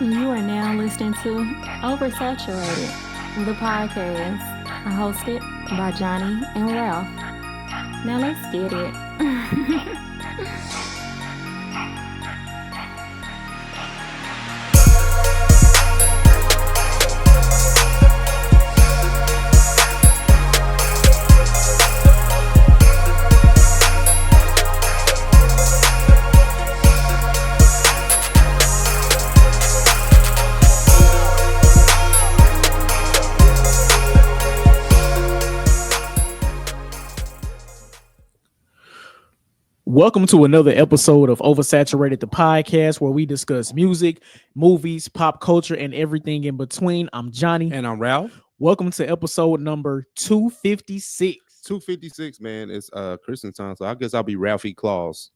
You are now listening to Oversaturated, the podcast, hosted by Johnnie and Ralph. Now let's get it. Welcome to another episode of Oversaturated, the podcast where we discuss music, movies, pop culture, and everything in between. I'm Johnny. And I'm Ralph. Welcome to episode number 256. 256, man. It's Christmas time, so I guess I'll be Ralphie Claus.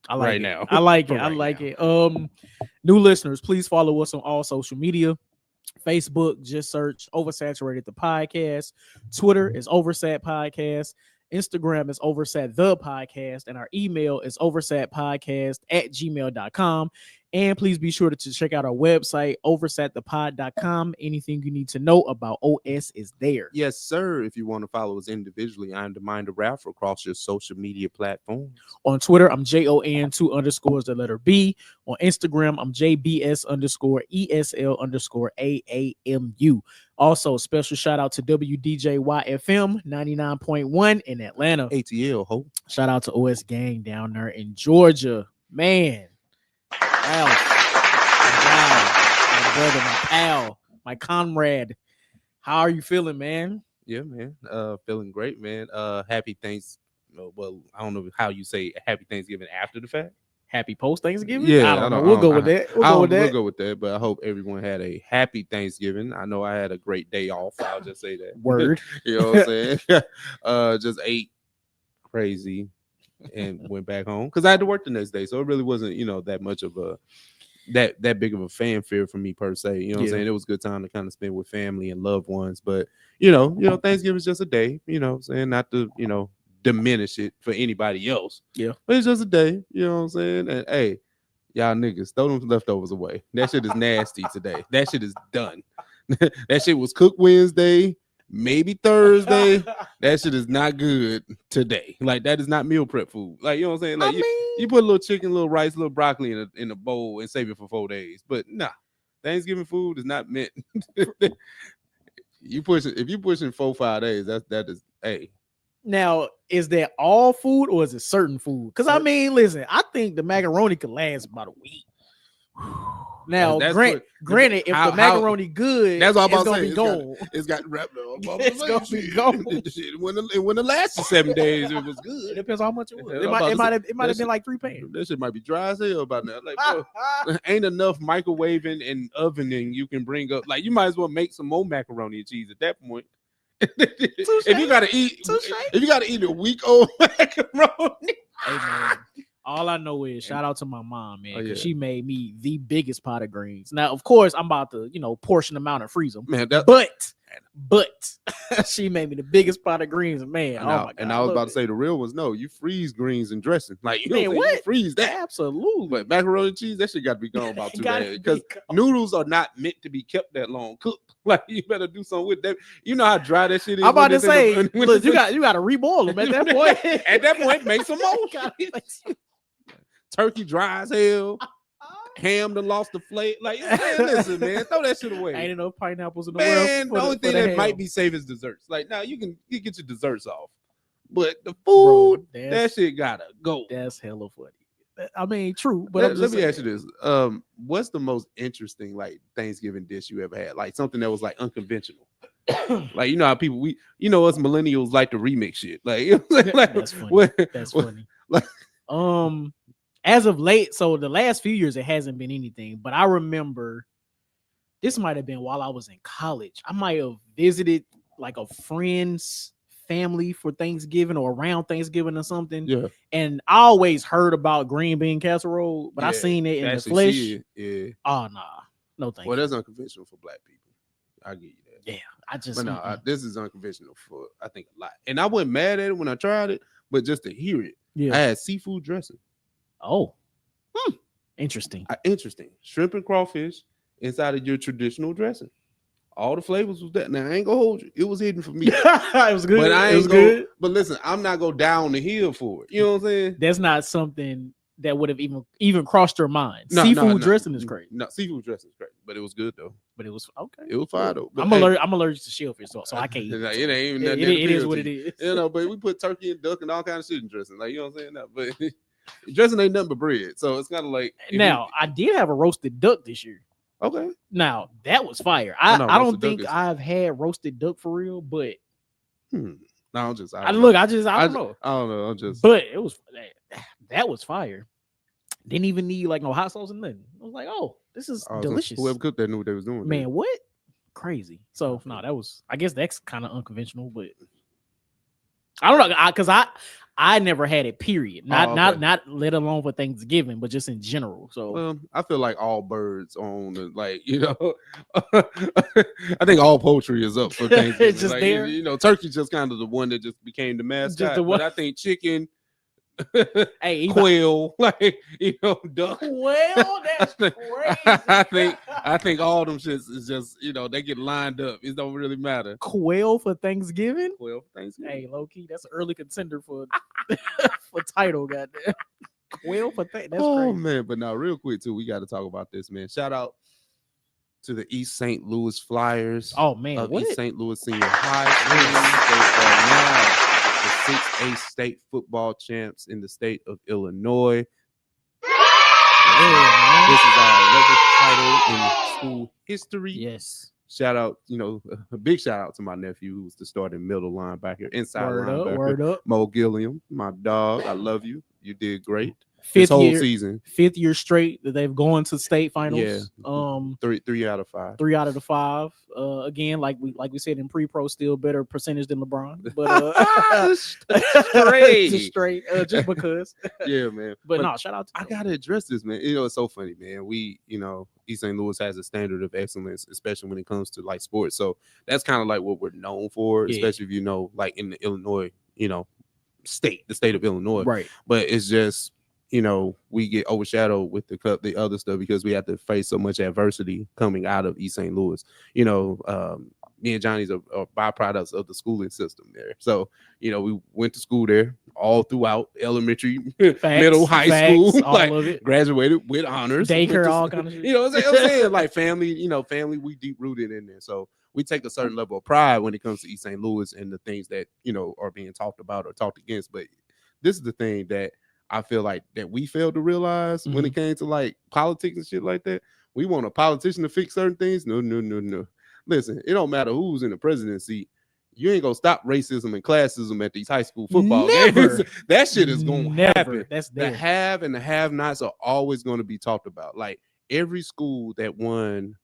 I like right it. now. I like it. For I right like now. it. New listeners, please follow us on all social media. Facebook, just search Oversaturated the podcast. Twitter is Oversat Podcast. Instagram is Oversat the podcast. And our email is oversatpodcast@gmail.com. And please be sure to check out our website, oversatthepod.com. Anything you need to know about OS is there. Yes, sir. If you want to follow us individually, I'm the Mind of Ralph across your social media platforms. On Twitter, I'm JON2_ the letter B. On Instagram, I'm JBS_ESL_AAMU. Also, special shout out to WDJYFM 99.1 in Atlanta. ATL, ho. Shout out to OS Gang down there in Georgia. Man, Ralph, my brother, my pal, my comrade. How are you feeling, man? Yeah, man. Feeling great, man. Happy thanks. Well, I don't know how you say happy Thanksgiving after the fact. Happy post Thanksgiving? Yeah, I don't know. We'll go with that. We'll go with that. But I hope everyone had a happy Thanksgiving. I know I had a great day off. I'll just say that. Word. You know what I'm saying? Just ate crazy and went back home because I had to work the next day, so it really wasn't, that much of a that big of a fanfare for me per se. You know what I'm saying? It was a good time to kind of spend with family and loved ones, but Thanksgiving's just a day. You know what I'm saying? Not to diminish it for anybody else. Yeah, but it's just a day. You know what I'm saying? And hey, y'all niggas, throw them leftovers away. That shit is nasty today. That shit is done. That shit was cooked Wednesday, maybe Thursday. That shit is not good today. Like, that is not meal prep food. Like, you know what I'm saying? Like, you put a little chicken, little rice, little broccoli in a bowl and save it for 4 days. But nah, Thanksgiving food is not meant. If you pushing 4-5 days, that is hey. Now, is that all food or is it certain food? Because I mean, listen, I think the macaroni could last about a week. Now, granted, if the macaroni good, that's all I'm it's about gonna to say. be gold. It's got wrapped up. It's gonna be gold. It wouldn't last 7 days. It was good. It depends how much it was. Yeah, It might have been like 3 pans. That shit might be dry as hell by now. Like, bro, ain't enough microwaving and ovening you can bring up. Like, you might as well make some more macaroni and cheese at that point. If you gotta eat a week old macaroni. Hey man, all I know is shout out to my mom, man, because she made me the biggest pot of greens. Now, of course, I'm about to portion them out and freeze them, man. But she made me the biggest pot of greens, man. And I was about to say the real ones. No, you freeze greens and dressing. Like, you freeze that. Absolutely. But macaroni and cheese, that shit got to be gone about 2 days because noodles are not meant to be kept that long cooked. Like, you better do something with that. You know how dry that shit is. I'm about to say, look, you got to reboil them at that point. At that point, make some more. Turkey dry as hell. Ham done lost the flavor. Like, man, listen, man, throw that shit away. Ain't enough pineapples in the world. Man, the only thing that might be safe is desserts. Like, now you get your desserts off, but the food, that shit gotta go. That's hella funny. I mean, true, but let me ask you this: what's the most interesting Thanksgiving dish you ever had? Like something that was unconventional. Like, how people us millennials like to remix shit. Like, that's funny. That's funny. As of late, so the last few years it hasn't been anything, but I remember this might have been while I was in college. I might have visited a friend's family for Thanksgiving or around Thanksgiving or something. Yeah. And I always heard about green bean casserole, but I seen it in the flesh. Yeah. Oh, nah. No thank you. Well, that's unconventional for black people. I'll give you that. Yeah. This is unconventional for, I think, a lot. And I wasn't mad at it when I tried it, but just to hear it. Yeah. I had seafood dressing. Oh. Interesting. Interesting. Shrimp and crawfish inside of your traditional dressing. All the flavors was that. Now I ain't gonna hold you. It was hidden for me. It was good. But I it ain't was go, good. But listen, I'm not go down the hill for it. You know what I'm saying? That's not something that would have even crossed your mind. No, Seafood dressing is great. No, seafood dressing is great, but it was good though. But it was okay. It was fire though. But I'm allergic to shellfish, so I can't eat it. it. It ain't even nothing. It is what it is. You know, but we put turkey and duck and all kinds of shit in dressing. Like, you know what I'm saying? No, but dressing ain't nothing but bread. So it's kind of like now I did have a roasted duck this year. Okay. Now that was fire. I don't think I've had roasted duck for real, but no, I don't know. I don't know. I don't know. I'm just. But it was that was fire. Didn't even need like no hot sauce and nothing. I was like, oh, this is delicious. Whoever cooked that knew what they was doing. Man, what? Crazy. So no, that was. I guess that's kind of unconventional, but I don't know because I never had it. Period. Not let alone for Thanksgiving, but just in general. So I feel like all birds on the, like, you know, I think all poultry is up for Thanksgiving. It's just like, there. You know, turkey's just kind of the one that just became the mascot. But I think chicken. Hey, quail, like, you know, duck. Quail, that's crazy. I think all them shits is just, you know, they get lined up. It don't really matter. Quail for Thanksgiving. Quail for Thanksgiving. Hey, low key, that's an early contender for for title. Goddamn. Quail for that's crazy. Man, but now real quick too, we got to talk about this, man. Shout out to the East St. Louis Flyers. Oh man, of what? East St. Louis Senior High. They are now the 6A state football champs in the state of Illinois. This is our 11th title in school history. Yes. Shout out, you know, a big shout out to my nephew who's the starting middle linebacker, inside linebacker. Word up. Mo Gilliam, my dog. I love you. You did great. Fifth season. 5th year straight that they've gone to state finals. Yeah. Three out of 5. 3 out of the 5. Again, like we said in pre-pro, still better percentage than LeBron. But straight. Just because. Yeah, man. But no, shout out to I gotta address this, man. You know, it's so funny, man. We, you know, East St. Louis has a standard of excellence, especially when it comes to like sports. So that's kind of like what we're known for, especially if you know, like in the Illinois, you know, the state of Illinois. Right. But it's just, you know, we get overshadowed with the other stuff because we have to face so much adversity coming out of East St. Louis. You know, me and Johnny's are byproducts of the schooling system there. So, you know, we went to school there all throughout elementary, middle, high school, all like, of it. Graduated with honors. Daycare, all kind of shit. You know what I'm saying? Like family, we deep rooted in there. So we take a certain level of pride when it comes to East St. Louis and the things that, you know, are being talked about or talked against. But this is the thing that I feel like that we failed to realize when it came to like politics and shit like that. We want a politician to fix certain things. No. Listen, it don't matter who's in the presidency. You ain't gonna stop racism and classism at these high school football games. That shit is gonna happen. That's there. The have and the have-nots are always going to be talked about. Like every school that won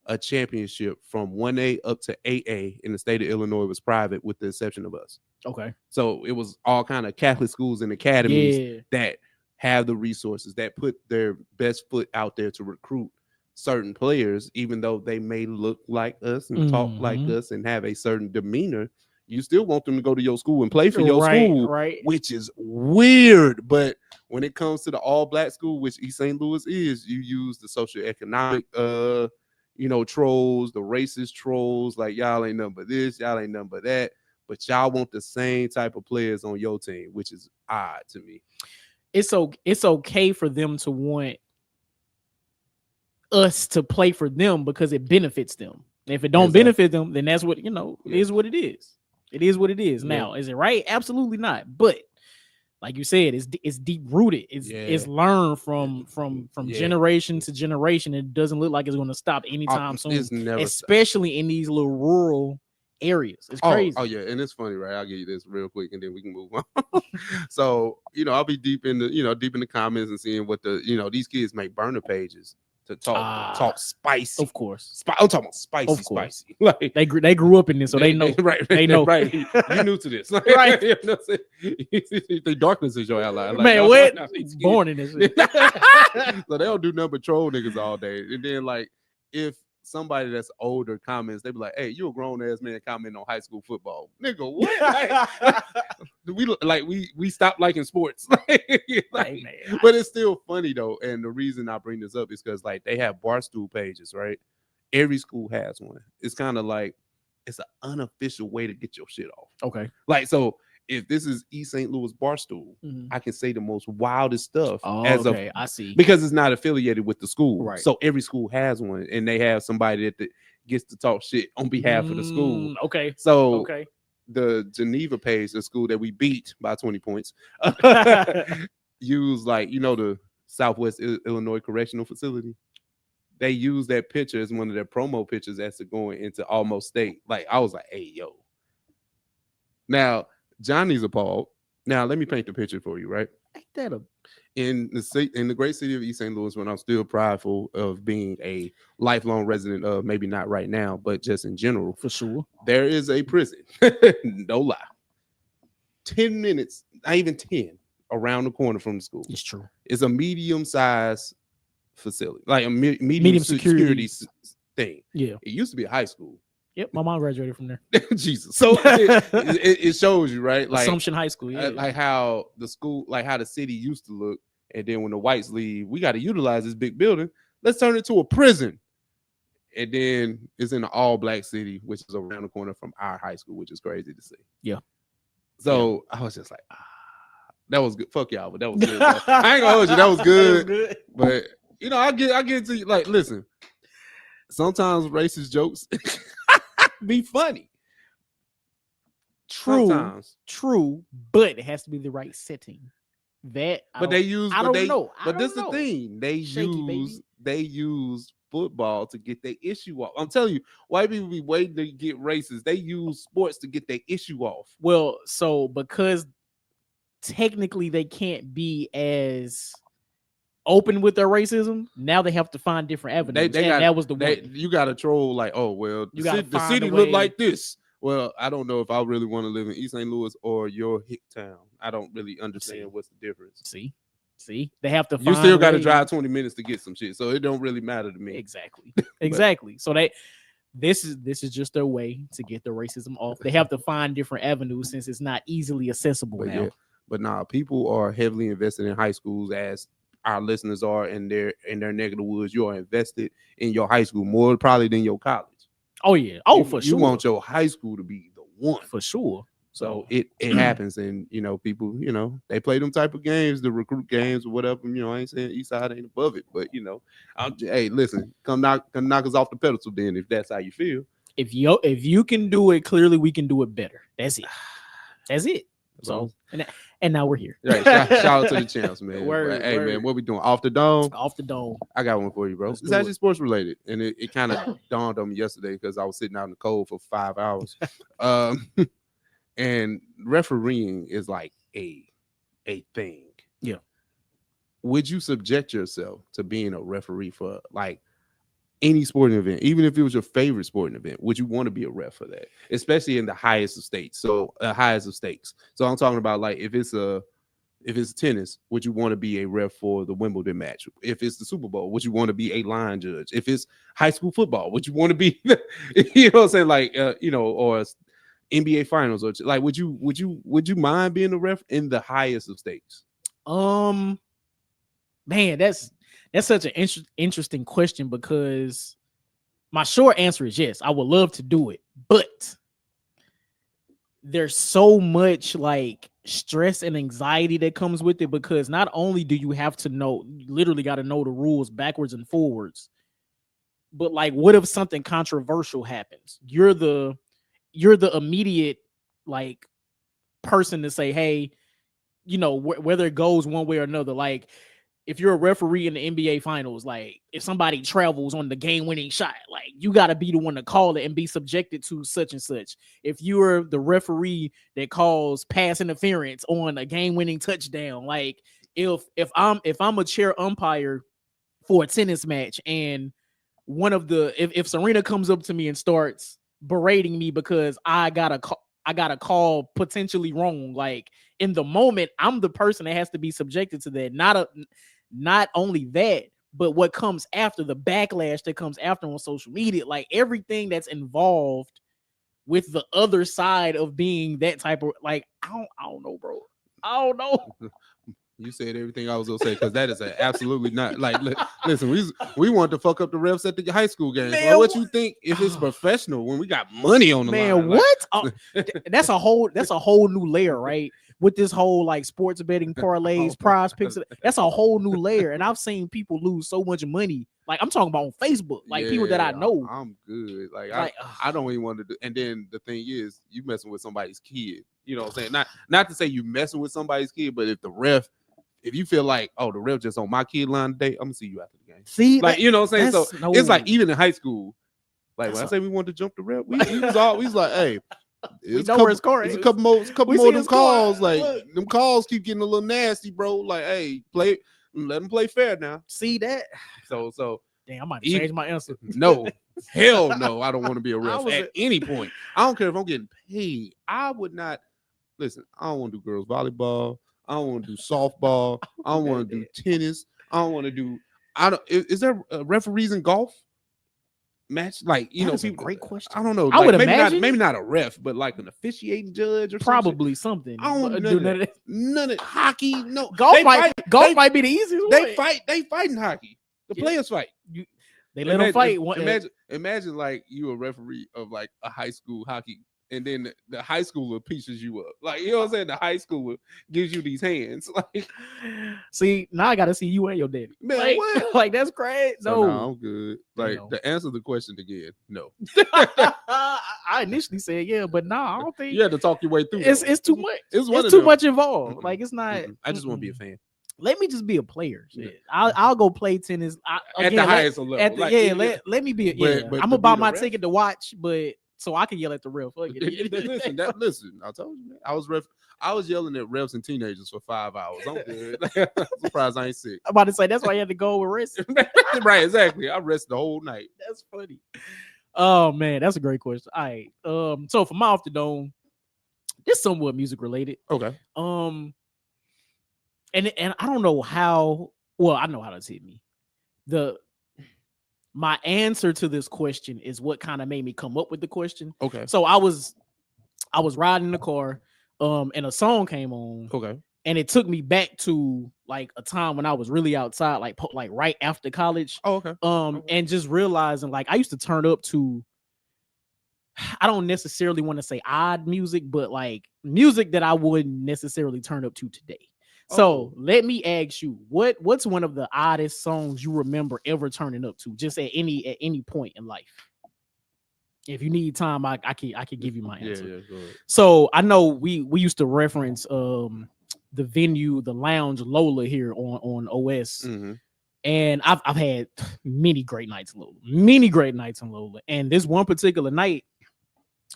a championship from 1A up to 8A in the state of Illinois was private, with the exception of us. Okay. So it was all kind of Catholic schools and academies that have the resources, that put their best foot out there to recruit certain players, even though they may look like us and talk like us and have a certain demeanor. You still want them to go to your school and play for your school, right? Which is weird. But when it comes to the all-black school, which East St. Louis is, you use the socioeconomic trolls, the racist trolls, like y'all ain't nothing but this, y'all ain't nothing but that. But y'all want the same type of players on your team, which is odd to me. It's okay for them to want us to play for them because it benefits them. If it don't benefit them, then that's what, it is what it is. It is what it is. Now, is it right? Absolutely not. But like you said, it's deep rooted. It's learned from generation to generation. It doesn't look like it's going to stop anytime soon. It's never especially in these little rural areas. It's crazy. Oh yeah, and it's funny, right? I'll give you this real quick, and then we can move on. So I'll be deep in the comments and seeing what these kids make burner pages to talk spicy. Of course. I'm talking about spicy, spicy. Like they grew up in this, so they know. Right. They know. Right. You new to this. Like, right. The darkness is your ally. Like, man, what? Born in this shit. So they don't do nothing but troll niggas all day. And then like if somebody that's older comments, they be like, "Hey, you a grown ass man commenting on high school football, nigga? What? we stopped liking sports, Hey, man, but it's still funny though. And the reason I bring this up is because like they have barstool pages, right? Every school has one. It's kind of like it's an unofficial way to get your shit off. Okay. Like so. If this is East St. Louis Barstool, I can say the most wildest stuff I see. because it's not affiliated with the school. Right. So every school has one, and they have somebody that gets to talk shit on behalf of the school. Okay. So Okay. the Geneva page, the school that we beat by 20 points, use like the Southwest Illinois Correctional Facility. They use that picture as one of their promo pictures as to going into Almost State. Like I was like, hey yo. Now Johnny's appalled. Now let me paint the picture for you, right? Ain't that in the great city of East St. Louis, when I'm still prideful of being a lifelong resident of, maybe not right now, but just in general, for sure, there is a prison. No lie. 10 minutes, not even 10, around the corner from the school. It's true. It's a medium-sized facility, like a medium security thing. Yeah, it used to be a high school. Yep, my mom graduated from there. Jesus. So it shows you, right? Like Assumption High School, yeah. Like how the school, like how the city used to look, and then when the whites leave, we got to utilize this big building. Let's turn it to a prison. And then it's in an all-black city, which is around the corner from our high school, which is crazy to see. Yeah. So I was just like, that was good. Fuck y'all, but that was good. I ain't gonna hold you, that was good. That was good. But I get to you. Like, listen, sometimes racist jokes be funny. True, sometimes. True, but it has to be the right setting. This the thing. They use football to get their issue off. I'm telling you, white people be waiting to get racist. They use sports to get their issue off. Well, so because technically they can't be as open with their racism, now they have to find different avenues. That was the one. You got to troll like, oh well, the city look like this. Well, I don't know if I really want to live in East St. Louis or your hick town. I don't really understand what's the difference. See, they have to. You still got to drive 20 minutes to get some shit, so it don't really matter to me. Exactly. So this is just their way to get the racism off. They have to find different avenues since it's not easily accessible now. Yeah. But nah, people are heavily invested in high schools, as our listeners are in their neck of the woods. You are invested in your high school more probably than your college. Oh yeah. Oh, for sure. You want your high school to be the one. For sure. So it happens, and people, they play them type of games, the recruit games or whatever. I ain't saying East Side ain't above it, but hey, listen, come knock us off the pedestal then if that's how you feel. If you can do it, clearly we can do it better. That's it. So and now we're here. Right, shout out to the champs, man. Word. Man, what we doing? Off the dome? Off the dome. I got one for you, bro. It's actually sports related, and it kind of dawned on me yesterday because I was sitting out in the cold for 5 hours. And refereeing is like a thing. Yeah. Would you subject yourself to being a referee for like any sporting event, even if it was your favorite sporting event? Would you want to be a ref for that, especially in the highest of stakes? So highest of stakes. So I'm talking about like if it's tennis, would you want to be a ref for the Wimbledon match? If it's the Super Bowl, would you want to be a line judge? If it's high school football, would you want to be, what I'm saying, like or NBA finals, or like would you mind being a ref in the highest of stakes? Man, that's such an interesting question, because my short answer is yes, I would love to do it, but there's so much like stress and anxiety that comes with it, because not only do you have to literally got to know the rules backwards and forwards, but like, what if something controversial happens? You're the immediate like person to say, hey, whether it goes one way or another. Like if you're a referee in the NBA finals, like if somebody travels on the game-winning shot, like you got to be the one to call it and be subjected to such and such. If you're the referee that calls pass interference on a game-winning touchdown, like if I'm a chair umpire for a tennis match, and if Serena comes up to me and starts berating me because I got a call potentially wrong, like in the moment I'm the person that has to be subjected to that. Not only that, but what comes after, the backlash that comes after on social media, like everything that's involved with the other side of being that type of, like, I don't know, bro. I don't know. You said everything I was gonna say, because that is absolutely not like. Listen, we want to fuck up the refs at the high school games. Man, Like, what you think if it's professional when we got money on the Man, line? what? That's a whole new layer, right? With this whole like sports betting parlays, prize picks, that's a whole new layer. And I've seen people lose so much money. Like, I'm talking about on Facebook, like people that I know. I'm good. Like Like, I don't even want to do. And then the thing is, you messing with somebody's kid. You know what I'm saying? Not to say you messing with somebody's kid, but if you feel like, oh, the ref just on my kid line today, I'm gonna see you after the game. See, like, you know what I'm saying? So no, it's like, even in high school, like That's when I say we want to jump the ref, we was like, hey, we know where it's scoring. It's a couple more of them calls. Like, Look. them calls keep getting a little nasty, bro. Like, hey, let them play fair now. See that? So damn, I might change my answer. No, hell no, I don't want to be a I ref was at any point. I don't care if I'm getting paid. I would not listen. I don't want to do girls volleyball. I don't want to do softball. I don't want to do tennis. I don't want to do. Is there referees in golf match? Like, you know, That's a people. great question. I don't know. I would maybe imagine. maybe not a ref, but like an officiating judge or Probably something. I don't do none of that. None of hockey. No, Golf might be the easiest. They fight in hockey. The players fight. They let them fight. Imagine like you a referee of like a high school hockey, and then the high schooler pieces you up. Like, you know what I'm saying? The high schooler gives you these hands. Like, see, now I gotta see you and your daddy. Man, like, what? Like, that's crazy. So, no, I'm good. Like, to answer the question again, no. I initially said yeah, but no, I don't think you had to talk your way through. It's too much. It's too much involved. Like, it's not. I just want to be a fan. Let me just be a player. Shit. I'll go play tennis at the highest level. Let me be. I'm gonna buy my ticket to watch, but so I can yell at the ref. Listen, I told you, man. I was yelling at refs and teenagers for 5 hours. I'm good. I'm surprised I ain't sick. I'm about to say that's why you had to go with rest. Right, exactly. I rested the whole night. That's funny. Oh man, that's a great question. All right. So for my off the dome, this somewhat music related. Okay. And I don't know how. Well, I know how to hit me. My answer to this question is what kind of made me come up with the question. Okay. So I was riding in the car, and a song came on. Okay. And it took me back to like a time when I was really outside, like right after college. Oh, okay. And just realizing, like, I used to turn up to, I don't necessarily want to say odd music, but like music that I wouldn't necessarily turn up to today. So let me ask you, what's one of the oddest songs you remember ever turning up to, just at any point in life? If you need time, I can give you my answer. Yeah, go ahead. So I know we used to reference the venue, the lounge Lola here on OS. Mm-hmm. And I've had many great nights in Lola. And this one particular night,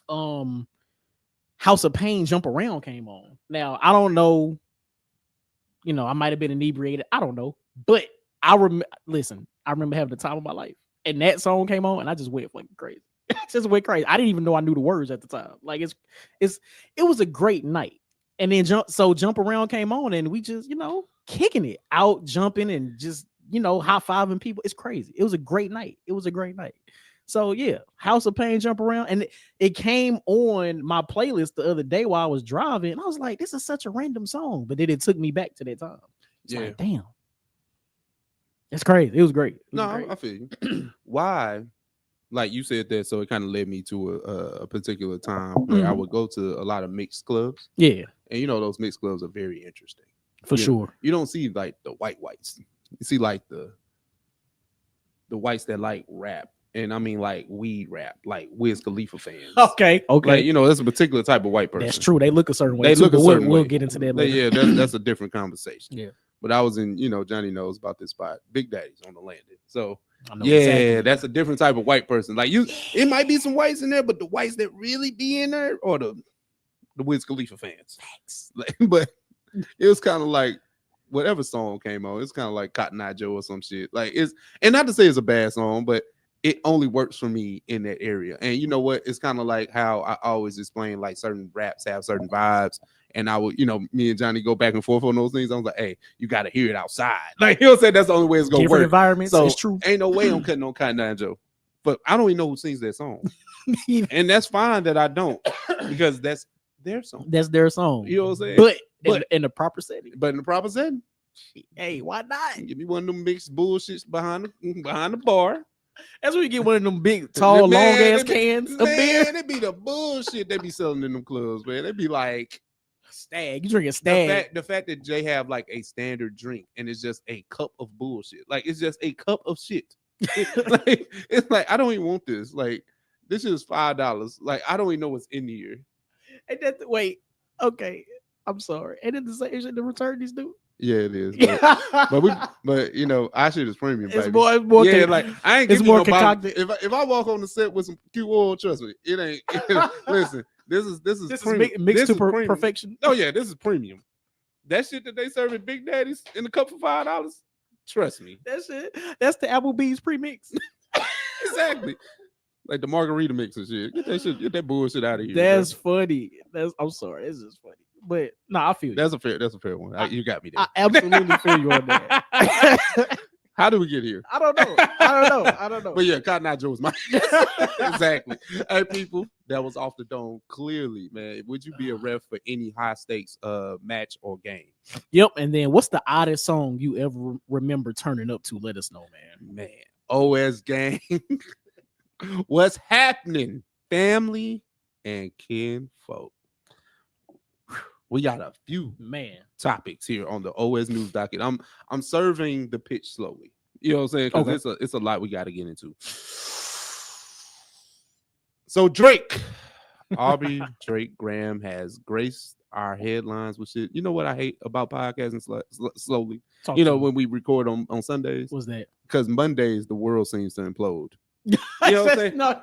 House of Pain Jump Around came on. Now, I don't know. You know, I might have been inebriated. I don't know. But I remember having the time of my life. And that song came on and I just went fucking crazy. I didn't even know I knew the words at the time. Like, it was a great night. And then Jump Around came on and we just, kicking it out, jumping and just, high-fiving people. It's crazy. It was a great night. So yeah, House of Pain Jump Around. And it came on my playlist the other day while I was driving. And I was like, this is such a random song. But then it took me back to that time. It's like, damn. It's crazy. It was great. I feel you. Why? Like you said that, so it kind of led me to a particular time where I would go to a lot of mixed clubs. Yeah. And those mixed clubs are very interesting. For sure. You don't see like the whites. You see like the whites that like rap. And I mean like weed rap, like Wiz Khalifa fans. Okay. Like, that's a particular type of white person. That's true. They look a certain way. We'll get into that later. Yeah, that's a different conversation. Yeah. But I was in, Johnny knows about this spot, Big Daddy's on the Landing. So exactly. That's a different type of white person. Like it might be some whites in there, but the whites that really be in there are the Wiz Khalifa fans. Like, but it was kind of like whatever song came on, it's kind of like Cotton Eye Joe or some shit. Like and not to say it's a bad song, but it only works for me in that area. And you know what? It's kind of like how I always explain like certain raps have certain vibes. And I would, me and Johnny go back and forth on those things. I was like, hey, you got to hear it outside. Like, he'll say that's the only way it's going to Different work. environments. So It's true. ain't no way I'm cutting on Cotton Eye Joe. But I don't even know who sings that song. And that's fine that I don't, because that's their song. That's their song. You know what I'm saying? But in the proper setting. But in the proper setting, hey, why not? give me one of them mixed bullshits behind the bar. That's when you get one of them big, tall, long ass cans of beer. Man, it be the bullshit they be selling in them clubs, man. They be like Stag. You drinking Stag. the fact that they have like a standard drink and it's just a cup of bullshit. Like, it's just a cup of shit. It's like, I don't even want this. Like, this is $5. Like, I don't even know what's in here. And wait, okay. I'm sorry. And then the same shit to return these dudes. Yeah, it is. But our shit is premium. It's baby. more yeah, like I ain't. It's more concocted. If I walk on the set with some Q oil, trust me, it ain't. Listen, this is mixed to perfection. Oh yeah, this is premium. That shit that they serve at Big Daddy's in a cup for $5. Trust me, that's it. That's the Applebee's premix. Exactly. Like the margarita mix and shit. Get that bullshit out of here. That's funny. I'm sorry. It's just funny. But no, I feel you. That's a fair one. You got me there. I absolutely feel you on that. How do we get here? I don't know. But yeah, Cotton Eye Joe was my exactly. Hey, people, that was off the dome. Clearly, man. Would you be a ref for any high stakes match or game? Yep. And then what's the oddest song you ever remember turning up to? Let us know, man. Man, OS gang. What's happening, family and kinfolk? We got a few topics here on the OS news docket. I'm serving the pitch slowly. You know what I'm saying? Because it's a lot we got to get into. So Drake, Aubrey Drake Graham has graced our headlines with shit. You know what I hate about podcasting slowly? When we record on Sundays. What's that? Because Mondays the world seems to implode. You know what I'm saying? No,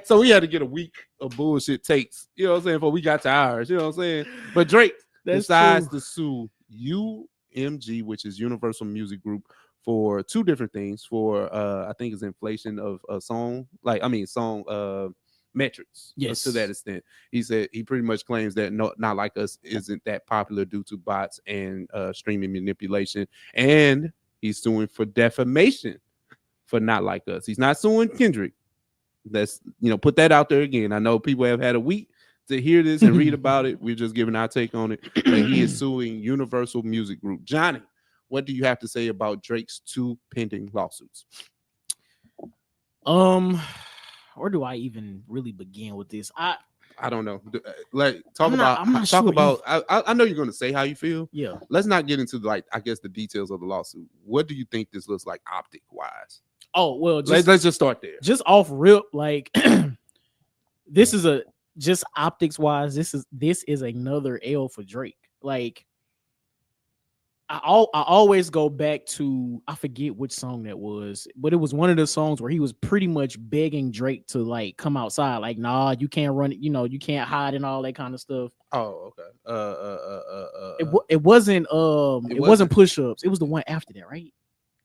so we had to get a week of bullshit takes. You know what I'm saying? Before we got to ours. You know what I'm saying? But Drake decides to sue UMG, which is Universal Music Group, for two different things. For I think it's inflation of a song, song metrics. Yes, to that extent. He said he pretty much claims that Not Like Us isn't that popular due to bots and streaming manipulation, and he's suing for defamation for Not Like Us. He's not suing Kendrick. Let's put that out there again. I know people have had a week to hear this and read about it. We're just giving our take on it. But he is suing Universal Music Group. Johnny, what do you have to say about Drake's two pending lawsuits? Where do I even really begin with this? I don't know. Talk about. I know you're going to say how you feel. Yeah. Let's not get into the details of the lawsuit. What do you think this looks like optic wise? Oh well, let's just start there. Just off rip, this is just optics wise. This is another L for Drake. Like I always go back to, I forget which song that was, but it was one of the songs where he was pretty much begging Drake to come outside. Like, nah, you can't run it. You can't hide and all that kind of stuff. Oh, okay. It wasn't push-ups. It was the one after that, right?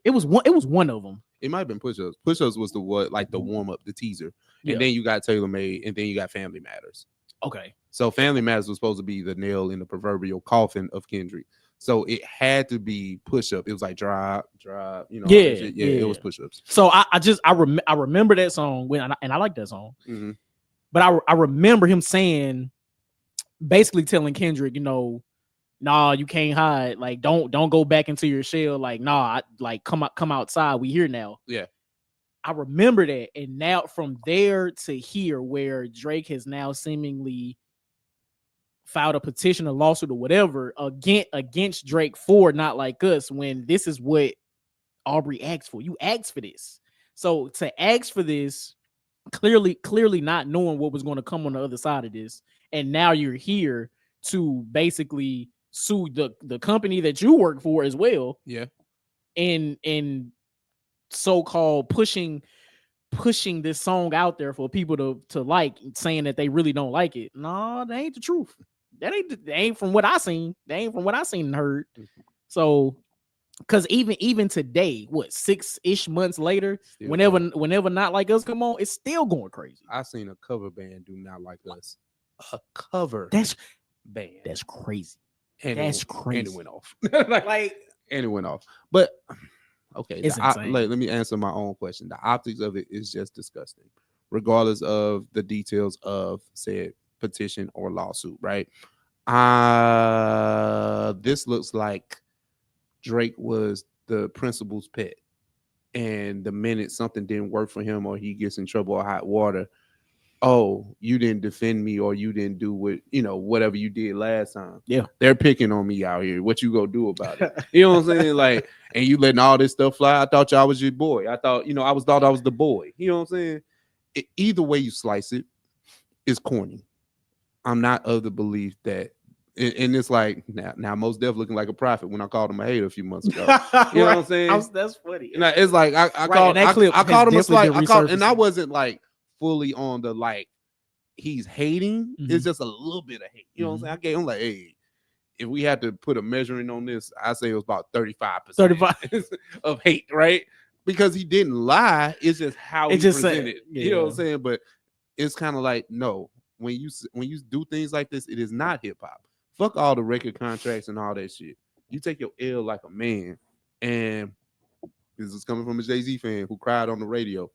It was one of them. It might have been push-ups. Push-ups was the warm-up, the teaser. And then you got Taylor Made, and then you got Family Matters. Okay. So Family Matters was supposed to be the nail in the proverbial coffin of Kendrick. So it had to be push-up. It was like drop, it was push-ups. So I remember that song and I like that song. Mm-hmm. But I remember him saying, basically telling Kendrick, nah, you can't hide. Like, don't go back into your shell. Like, nah, come outside. We here now. Yeah. I remember that. And now from there to here, where Drake has now seemingly filed a petition, a lawsuit, or whatever against Drake for Not Like Us, when this is what Aubrey asked for. You asked for this. So to ask for this, clearly not knowing what was going to come on the other side of this, and now you're here to basically sue the company that you work for as well. Yeah. And so-called pushing this song out there for people to like, saying that they really don't like it. No, that ain't the truth. That ain't from what I seen. That ain't from what I seen and heard. So Because even today, what 6-ish months later, Still whenever Not Like Us come on, it's still going crazy. I seen a cover band do Not Like Us. A cover That's band. crazy. And That's And crazy. it went off. And it went off. But okay, It's insane. let me answer my own question. The optics of it is just disgusting, regardless of the details of said petition or lawsuit, right? This looks like Drake was the principal's pet. And the minute something didn't work for him or he gets in trouble or hot water, oh, you didn't defend me or you didn't do whatever you did last time. Yeah. They're picking on me out here. What you gonna do about it? You know what I'm saying? Like, and you letting all this stuff fly. I thought y'all was your boy. I thought, I was the boy. You know what I'm saying? Either way you slice it, it's corny. I'm not of the belief that, and it's like now Most Def looking like a prophet when I called him a hater a few months ago. You know what I'm saying? That's funny. And it's like I called him a slight. And I wasn't like fully on the like he's hating. Mhm. It's just a little bit of hate. You know what I'm saying? I gave him like, hey, if we had to put a measuring on this, I say it was about 35% of hate, right? Because he didn't lie. It's just how he presented. You know what I'm saying? But it's kind of like, no, when you do things like this, it is not hip hop. Fuck all the record contracts and all that shit. You take your L like a man. And this is coming from a Jay-Z fan who cried on the radio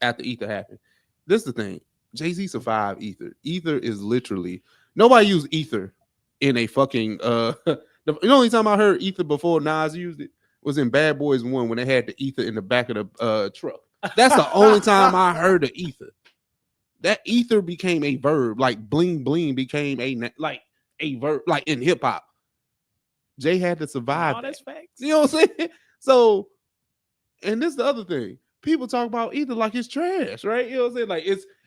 after Ether happened. This is the thing. Jay-Z survived Ether. Ether is literally, nobody used Ether in a fucking the only time I heard Ether before Nas used it was in Bad Boys 1 when they had the Ether in the back of the truck. That's the only time I heard of Ether. That Ether became a verb, like bling bling became a verb, like in hip hop. Jay had to survive. That's facts. You know what I'm saying? So, and this is the other thing. People talk about Ether like it's trash, right? You know what I'm saying? Like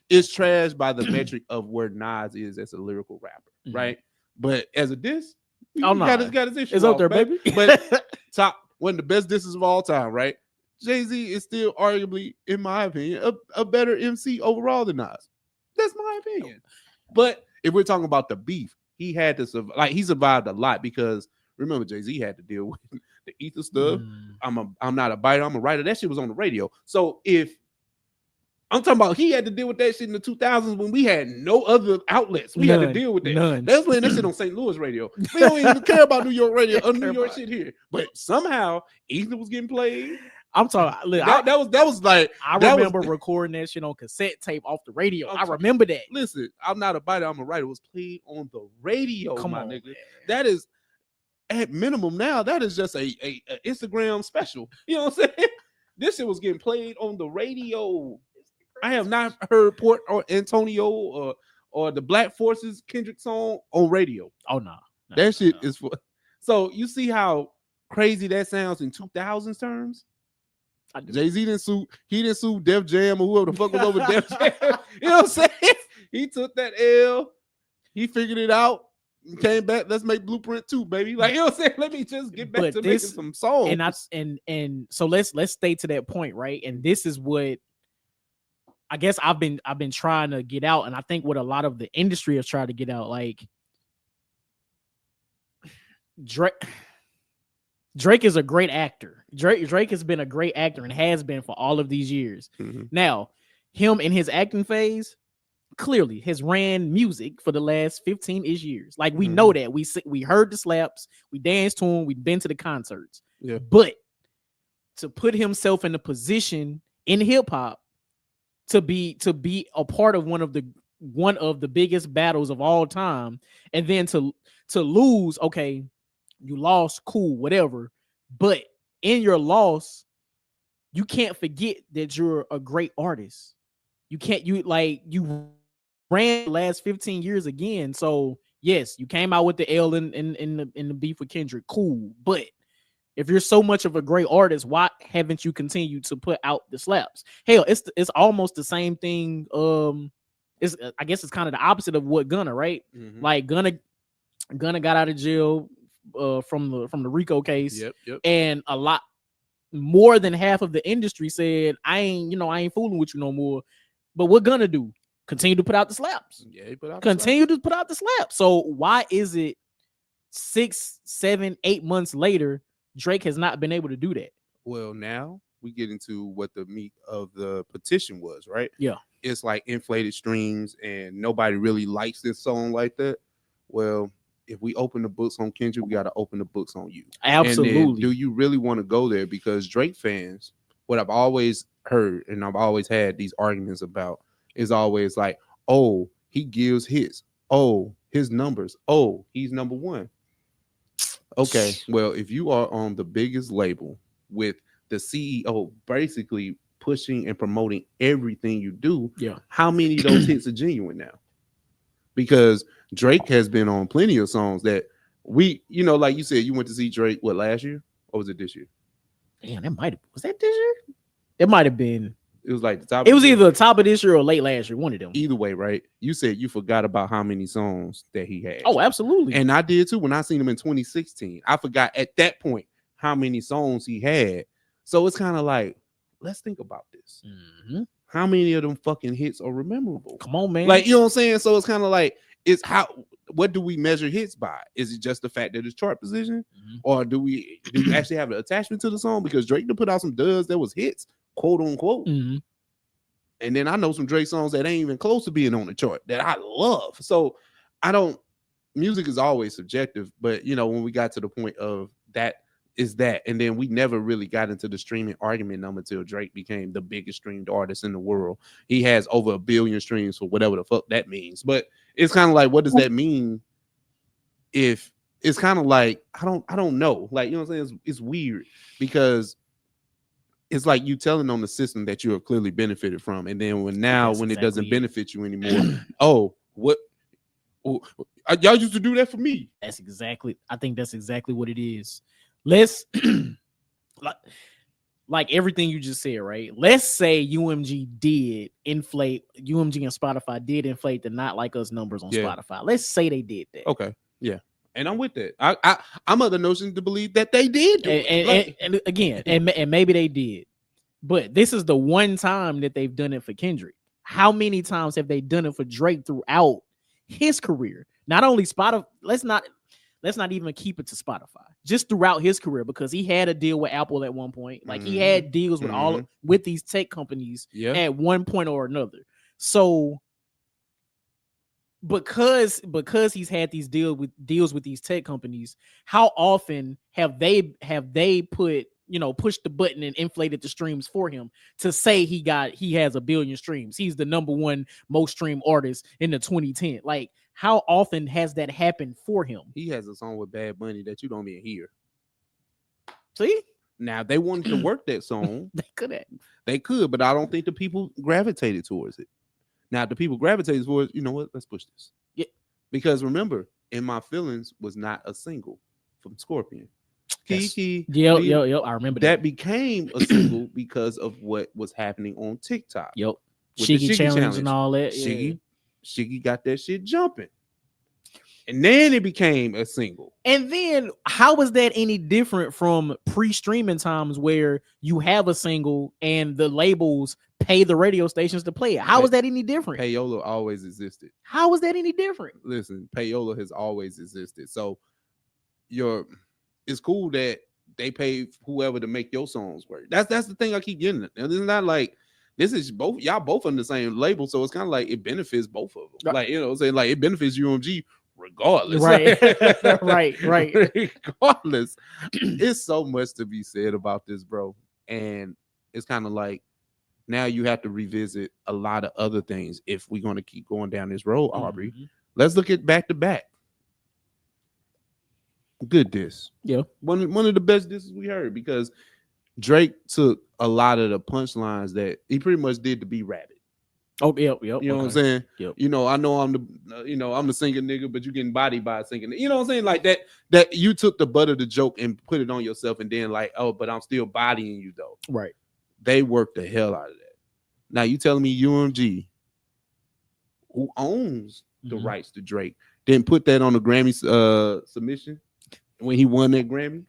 it's trash by the metric of where Nas is as a lyrical rapper, right? But as a diss, got his issue. It's up there, baby. But top one of the best disses of all time, right? Jay-Z is still arguably, in my opinion, a better MC overall than Nas. That's my opinion. But if we're talking about the beef, he had to survive. Like he survived a lot because remember Jay-Z had to deal with the Ether stuff. I'm not a biter. I'm a writer. That shit was on the radio. So if I'm talking about, he had to deal with that shit in the 2000s when we had no other outlets. We had to deal with that. They was playing that shit on St. Louis radio. We don't even care about New York radio or New York shit here. But somehow Ether was getting played. I'm talking. Look, that was like I remember recording that shit on cassette tape off the radio. I remember that. Listen, I'm not a biter. I'm a writer. It was played on the radio. Come on, nigga. Man. That is at minimum now. That is just a Instagram special. You know what I'm saying? This shit was getting played on the radio. I have not heard Port or Antonio or the Black Forces Kendrick song on radio. Oh no, that shit is for. So you see how crazy that sounds in 2000s terms. Jay-Z didn't sue. He didn't sue Def Jam or whoever the fuck was over Def Jam. You know what I'm saying? He took that L. He figured it out. Came back. Let's make Blueprint 2, baby. Like, you know what I'm saying? Let me just get back to making some songs. And so let's stay to that point, right? And this is what I guess I've been trying to get out, and I think what a lot of the industry has tried to get out, like Drake is a great actor. Drake has been a great actor and has been for all of these years. Mm-hmm. Now, him in his acting phase clearly has ran music for the last 15-ish years. Like we know that. We heard the slaps, we danced to him, we've been to the concerts. Yeah. But to put himself in a position in hip hop to be a part of one of the biggest battles of all time, and then to lose, okay, you lost, cool, whatever. But in your loss, you can't forget that you're a great artist. You ran the last 15 years again. So yes, you came out with the L in the beef with Kendrick, cool. But if you're so much of a great artist, why haven't you continued to put out the slaps? Hell, it's almost the same thing. I guess it's kind of the opposite of what Gunna, right? Mm-hmm. Like Gunna got out of jail from the Rico case. Yep. And a lot more than half of the industry said, I ain't fooling with you no more. But what Gunna do? Continue to put out the slaps. Yeah, he put out to put out the slaps. So why is it 6, 7, 8 months later Drake has not been able to do that. Well, now we get into what the meat of the petition was, right? Yeah. It's like inflated streams and nobody really likes this song like that. Well, if we open the books on Kendrick, we got to open the books on you. Absolutely. And then, do you really want to go there? Because Drake fans, what I've always heard and I've always had these arguments about is always like, oh, he gives hits. Oh, his numbers. Oh, he's number one. Okay, well, if you are on the biggest label with the CEO basically pushing and promoting everything you do, Yeah. how many of those hits are genuine now? Because Drake has been on plenty of songs that we, like you said, you went to see Drake, what, last year? Or was it this year? Damn, was that this year? It might have been. It was like the top. It was either the top of this year or late last year, one of them. Either way, right? You said you forgot about how many songs that he had. Oh, absolutely. And I did too when I seen him in 2016. I forgot at that point how many songs he had. So it's kind of like, let's think about this. Mm-hmm. How many of them fucking hits are memorable? Come on, man. Like, you know what I'm saying? So it's kind of like, what do we measure hits by? Is it just the fact that it's chart position? Mm-hmm. Or do you actually have an attachment to the song? Because Drake done put out some duds that was hits, quote unquote. Mm-hmm. And then I know some Drake songs that ain't even close to being on the chart that I love. So music is always subjective, but when we got to the point of that is that, and then we never really got into the streaming argument until Drake became the biggest streamed artist in the world. He has over 1 billion streams for whatever the fuck that means. But it's kind of like, what does that mean? If it's kind of like, I don't know. Like, you know what I'm saying? It's weird because it's like you telling on the system that you have clearly benefited from, and then when it doesn't benefit you anymore, y'all used to do that for me. I think that's exactly what it is. Let's like everything you just said, right? Let's say UMG and Spotify did inflate the Not Like Us numbers on Spotify. Let's say they did that. Okay, yeah. And I'm with that. I'm of the notion to believe that they did do it. And again, and maybe they did, but this is the one time that they've done it for Kendrick. How many times have they done it for Drake throughout his career? Not only Spotify. Let's not even keep it to Spotify. Just throughout his career, because he had a deal with Apple at one point. Like he had deals with with these tech companies at one point or another. So because he's had these deals with these tech companies, how often have they put pushed the button and inflated the streams for him to say he has 1 billion streams? He's the number one most streamed artist in the 2010. Like, how often has that happened for him? He has a song with Bad Bunny that you don't even hear. See? Now, they wanted to work that song. They could, but I don't think the people gravitated towards it. Now, if the people gravitated towards, you know what? Let's push this. Yeah. Because remember, In My Feelings was not a single from Scorpion. Kiki. Yep. I remember that became a single because of what was happening on TikTok. Yep. Shiggy challenge and all that. Shiggy got that shit jumping. And then it became a single. And then how is that any different from pre-streaming times where you have a single and the labels pay the radio stations to play it? How is that any different? Payola always existed. How is that any different? Listen, payola has always existed. So it's cool that they pay whoever to make your songs work. That's the thing I keep getting at. And it's not like this is y'all both on the same label, so it's kind of like it benefits both of them. Like, saying like it benefits UMG regardless. Right. right. Regardless. It's so much to be said about this, bro. And it's kind of like now you have to revisit a lot of other things if we're going to keep going down this road, Aubrey. Mm-hmm. Let's look at back to back. Good diss. Yeah. One of the best disses we heard, because Drake took a lot of the punchlines that he pretty much did to be Rabbit. Oh, yep. You know what I'm saying? Yep. I know I'm the singing nigga, but you getting bodied by a singing. You know what I'm saying? Like that you took the butt of the joke and put it on yourself, and then like, oh, but I'm still bodying you though. Right. They worked the hell out of that. Now you telling me UMG, who owns the rights to Drake, didn't put that on the Grammy submission when he won that Grammy?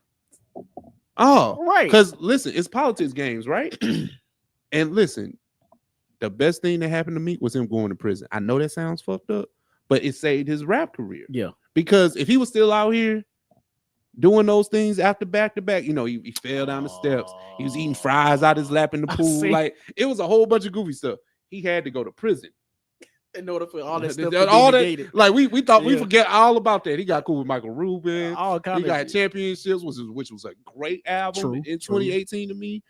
Oh, right. Because listen, it's politics games, right? And listen, the best thing that happened to me was him going to prison. I know that sounds fucked up, but it saved his rap career. Yeah. Because if he was still out here, doing those things after back to back. You know, he fell down the steps. He was eating fries out his lap in the pool. Like it was a whole bunch of goofy stuff. He had to go to prison in order for all that stuff to all be that. negated. Like we thought we forget all about that. He got cool with Michael Rubin. He got shit. Championships, which was a great album in 2018 to me.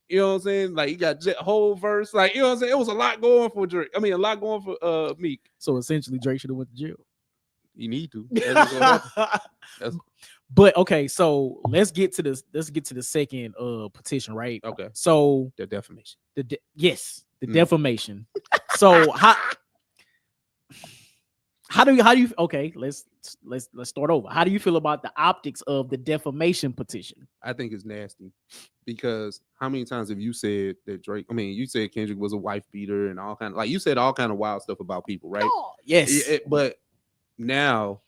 You know what I'm saying? Like he got whole verse. Like, you know what I'm saying? It was a lot going for Drake. I mean, a lot going for Meek. So essentially, Drake should have went to jail. You need to. But okay, so let's get to this. Let's get to the second petition, right? Okay. So the defamation. The defamation. So how do you okay, let's start over. How do you feel about the optics of the defamation petition? I think it's nasty because how many times have you said that Drake, I mean, you said Kendrick was a wife beater and all kind of, like you said all kind of wild stuff about people, right? Oh, yes. But now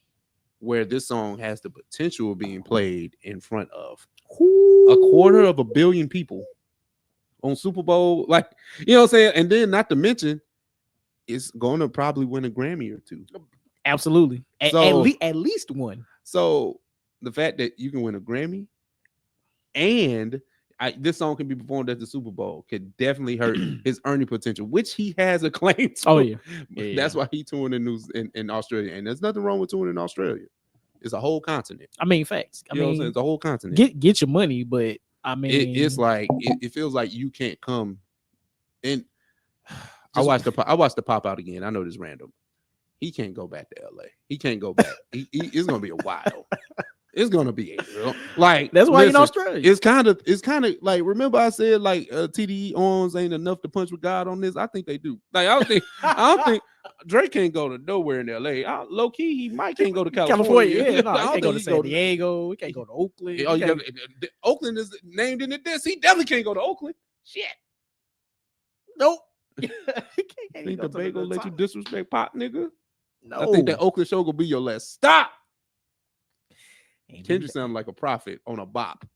where this song has the potential of being played in front of 250 million people on Super Bowl, like, you know what I'm saying? And then not to mention, it's going to probably win a Grammy or two. Absolutely. At least one. So the fact that you can win a Grammy and this song can be performed at the Super Bowl could definitely hurt his earning potential, which he has a claim to. Oh, yeah. That's why he touring in Australia. And there's nothing wrong with touring in Australia. It's a whole continent. I mean, facts. You know what I'm saying? It's a whole continent. Get your money, but I mean, it's like it feels like you can't come and I watched the pop out again. I know this random. He can't go back to LA. He can't go back. It's gonna be a while. It's gonna be like that's why in Australia. It's kind of like, remember I said like TDE arms ain't enough to punch with God on this. I think they do. Like I don't think Drake can't go to nowhere in LA. Low key, he might can't go to California. Yeah, no, he can't go to San Diego. He can't go to Oakland. Oakland is named in this. He definitely can't go to Oakland. Shit. Nope. Think the Bay gonna let you disrespect Pop, nigga? No. I think that Oakland show gonna be your last stop. Kendrick sounded like a prophet on a bop,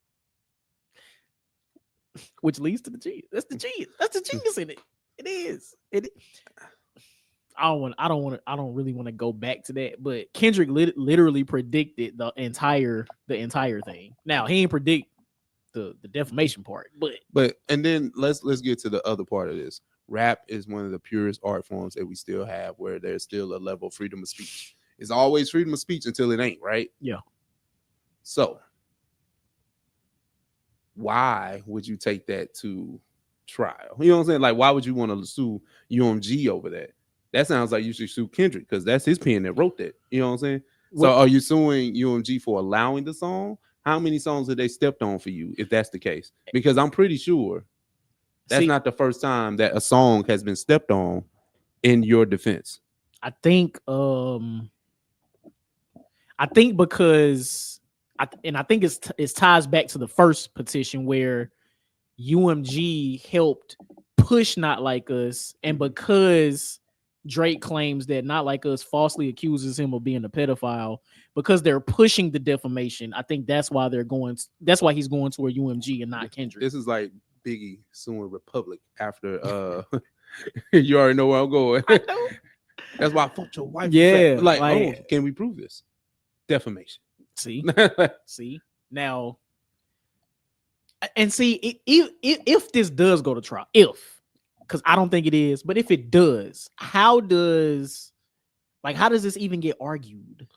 which leads to the genius. That's the genius. That's the genius in it. It is. I don't really want to go back to that, but Kendrick literally predicted the entire thing. Now he ain't predict the defamation part, but and then let's get to the other part of this. Rap is one of the purest art forms that we still have, where there's still a level of freedom of speech. It's always freedom of speech until it ain't, right? Yeah. So why would you take that to trial? You know what I'm saying? Like, why would you want to sue UMG over that? That sounds like you should sue Kendrick because that's his pen that wrote that. You know what I'm saying? So are you suing UMG for allowing the song? How many songs have they stepped on for you, if that's the case? Because I'm pretty sure that's not the first time that a song has been stepped on in your defense. I think because I think it ties back to the first petition where UMG helped push Not Like Us, and because Drake claims that Not Like Us falsely accuses him of being a pedophile, because they're pushing the defamation, I think that's why he's going toward UMG and not Kendrick. This is like Biggie suing Republic after you already know where I'm going. That's why I fucked your wife. Yeah, like, can we prove this? Defamation. See now, and see if this does go to trial, because I don't think it is, but if it does, how does this even get argued?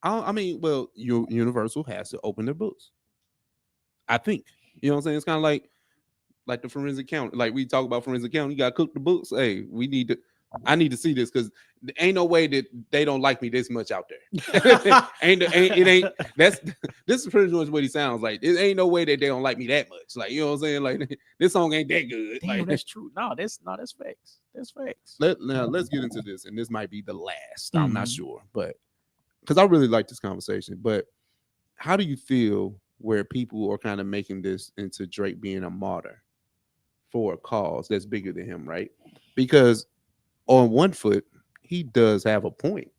I mean, well, Universal has to open their books. I think, you know what I'm saying? It's kind of like the forensic count. Like we talk about forensic count, you got to cook the books. Hey, I need to see this because ain't no way that they don't like me this much out there. This is pretty much what he sounds like. It ain't no way that they don't like me that much. Like, you know what I'm saying? Like, this song ain't that good. Damn, like, that's true. No, that's facts. That's facts. Let's get into this, and this might be the last. I'm not sure, but because I really like this conversation. But how do you feel where people are kind of making this into Drake being a martyr for a cause that's bigger than him, right? Because on one foot, he does have a point,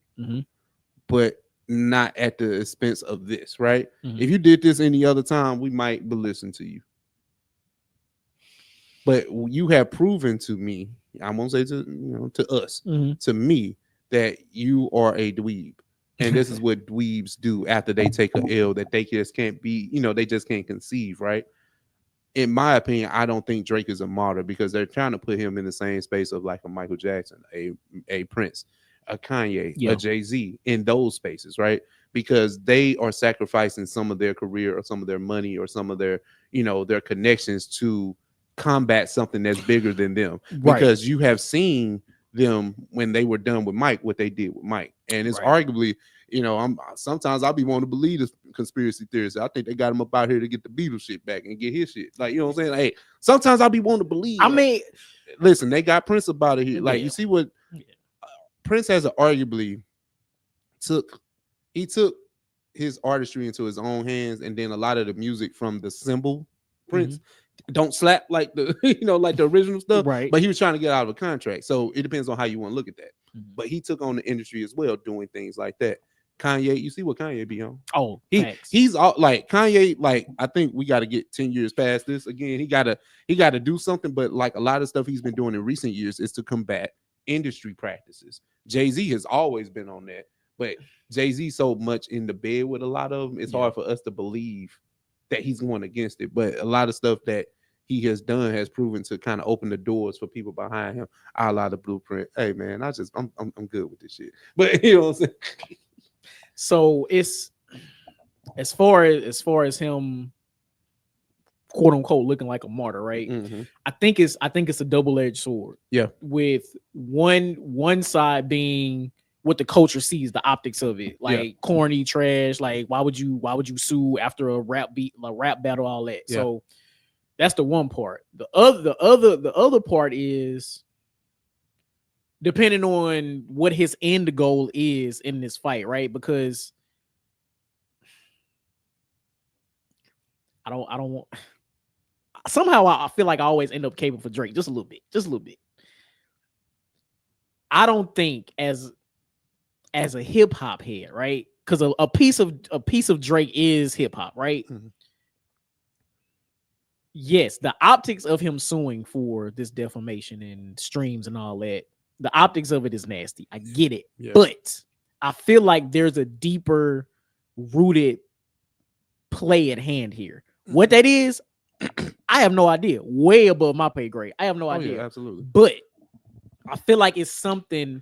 but not at the expense of this, right? If you did this any other time, we might listen to you. But you have proven to me, I'm gonna say to us, to me, that you are a dweeb. And this is what dweebs do after they take a L that they just can't be, they just can't conceive, right? In my opinion, I don't think Drake is a martyr because they're trying to put him in the same space of like a Michael Jackson, a Prince, a Kanye, Yeah. a Jay-Z, in those spaces, right? Because they are sacrificing some of their career or some of their money or some of their, their connections to combat something that's bigger than them. Right. Because you have seen them when they were done with Mike, what they did with Mike. And it's Right. arguably, sometimes I'll be wanting to believe this conspiracy theories. I think they got him up out here to get the Beatles shit back and get his shit. Like, you know what I'm saying? Hey, sometimes I'll be wanting to believe. I mean, listen, they got Prince up out of here. Like, Yeah. you see what Prince has arguably took his artistry into his own hands, and then a lot of the music from the symbol Prince don't slap like the like the original stuff, Right. but he was trying to get out of a contract. So it depends on how you want to look at that. Mhm. But he took on the industry as well, doing things like that. Kanye, you see what Kanye be on? Oh, facts. He's all like Kanye. Like, I think we got to get 10 years past this. Again, he gotta do something. But like a lot of stuff he's been doing in recent years is to combat industry practices. Jay-Z has always been on that, but Jay-Z so much in the bed with a lot of them, it's hard for us to believe that he's going against it. But a lot of stuff that he has done has proven to kind of open the doors for people behind him. A lot of Blueprint. Hey man, I'm good with this shit. But you know what I'm saying? So it's as far as him, quote unquote, looking like a martyr, right? Mm-hmm. I think it's a double-edged sword. Yeah. With one side being what the culture sees, the optics of it, like corny trash. Like, why would you sue after a rap battle, all that? Yeah. So that's the one part. The other part is depending on what his end goal is in this fight, right? Because I don't want. Somehow I feel like I always end up caping for Drake just a little bit. I don't think as a hip hop head, right? Because a piece of Drake is hip hop, right? Mm-hmm. Yes, the optics of him suing for this defamation and streams and all that, the optics of it is nasty. I get it. Yeah. But I feel like there's a deeper rooted play at hand here. What that is, I have no idea. Way above my pay grade. I have no idea. Yeah, absolutely. But I feel like it's something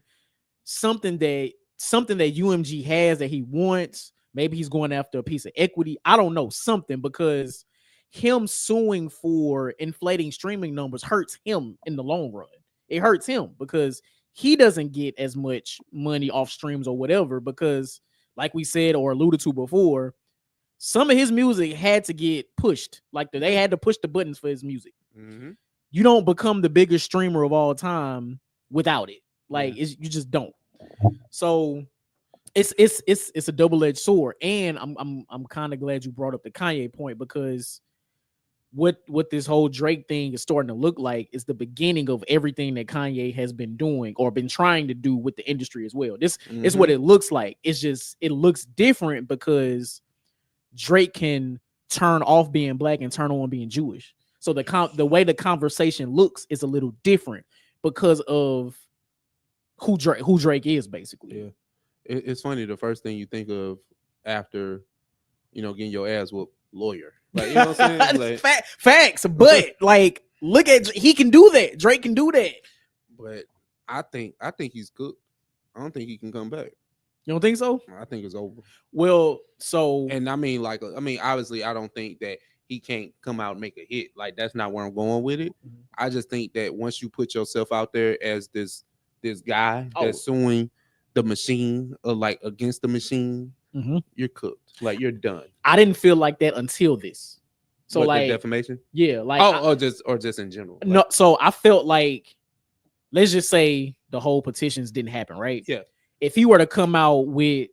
that UMG has that he wants. Maybe he's going after a piece of equity. I don't know, something, because him suing for inflating streaming numbers hurts him in the long run. It hurts him because he doesn't get as much money off streams or whatever, because like we said or alluded to before, some of his music had to get pushed. Like they had to push the buttons for his music. Mm-hmm. You don't become the biggest streamer of all time without it. Like you just don't. So it's a double-edged sword. And I'm kind of glad you brought up the Kanye point, because what this whole Drake thing is starting to look like is the beginning of everything that Kanye has been doing or been trying to do with the industry as well. This is what it looks like. It's just, it looks different because Drake can turn off being black and turn on being Jewish. So the way the conversation looks is a little different because of who Drake is, basically. Yeah. It's funny, the first thing you think of after, getting your ass whooped, lawyer. Like, you know what I'm saying? Like, facts, but like, look at, he can do that. Drake can do that. But I think he's good. I don't think he can come back. You don't think so? I think it's over. Well, so, and obviously, I don't think that he can't come out and make a hit. Like, that's not where I'm going with it. Mhm. I just think that once you put yourself out there as this guy that's suing the machine or like against the machine, you're cooked. Like, you're done. I didn't feel like that until this. So what, like the defamation? Yeah, like or just in general. Like, no, so I felt like, let's just say the whole petitions didn't happen, right? Yeah. If he were to come out with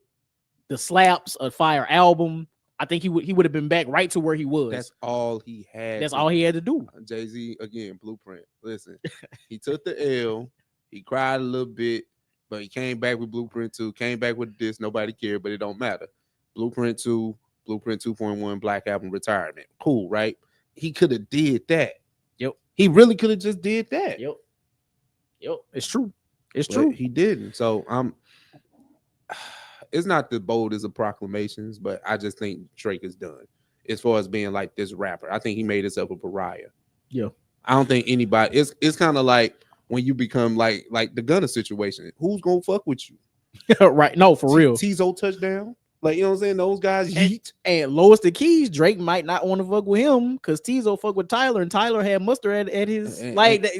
the Slaps a Fire album, I think he would have been back right to where he was. That's all he had. That's all he had to do. Jay-Z, again, Blueprint. Listen, he took the L. He cried a little bit, but he came back with Blueprint 2, came back with this. Nobody cared, but it don't matter. Blueprint 2, Blueprint 2.1, Black Album, retirement. Cool, right? He could have did that. Yep. He really could have just did that. Yep. It's true. It's But true. he didn't. So it's not the boldest of proclamations, but I just think Drake is done as far as being like this rapper. I think he made himself a pariah. Yeah. I don't think anybody. It's kind of like when you become like the Gunna situation. Who's gonna fuck with you? Right. No, for real. Tizo touchdown. Like, you know what I'm saying? Those guys yeet. And lowest the keys, Drake might not want to fuck with him because Tizo fuck with Tyler, and Tyler had mustard at his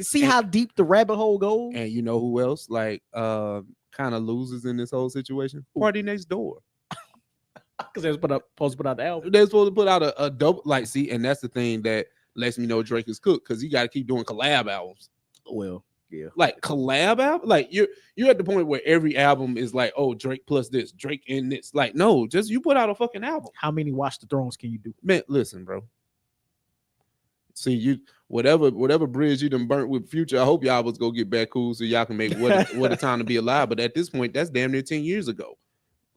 see how deep the rabbit hole goes. And you know who else like kind of loses in this whole situation? Party Next Door. Because they're supposed to put out the album. They're supposed to put out a double, like, see, and that's the thing that lets me know Drake is cooked, because he got to keep doing collab albums. Well, yeah, like collab album, like you're at the point where every album is like, oh, Drake plus this, Drake in this. Like, no, just you put out a fucking album. How many Watch the Thrones can you do? Man, listen, bro. See, you whatever bridge you done burnt with Future, I hope y'all was go get back cool so y'all can make what a time to be alive. But at this point, that's damn near 10 years ago.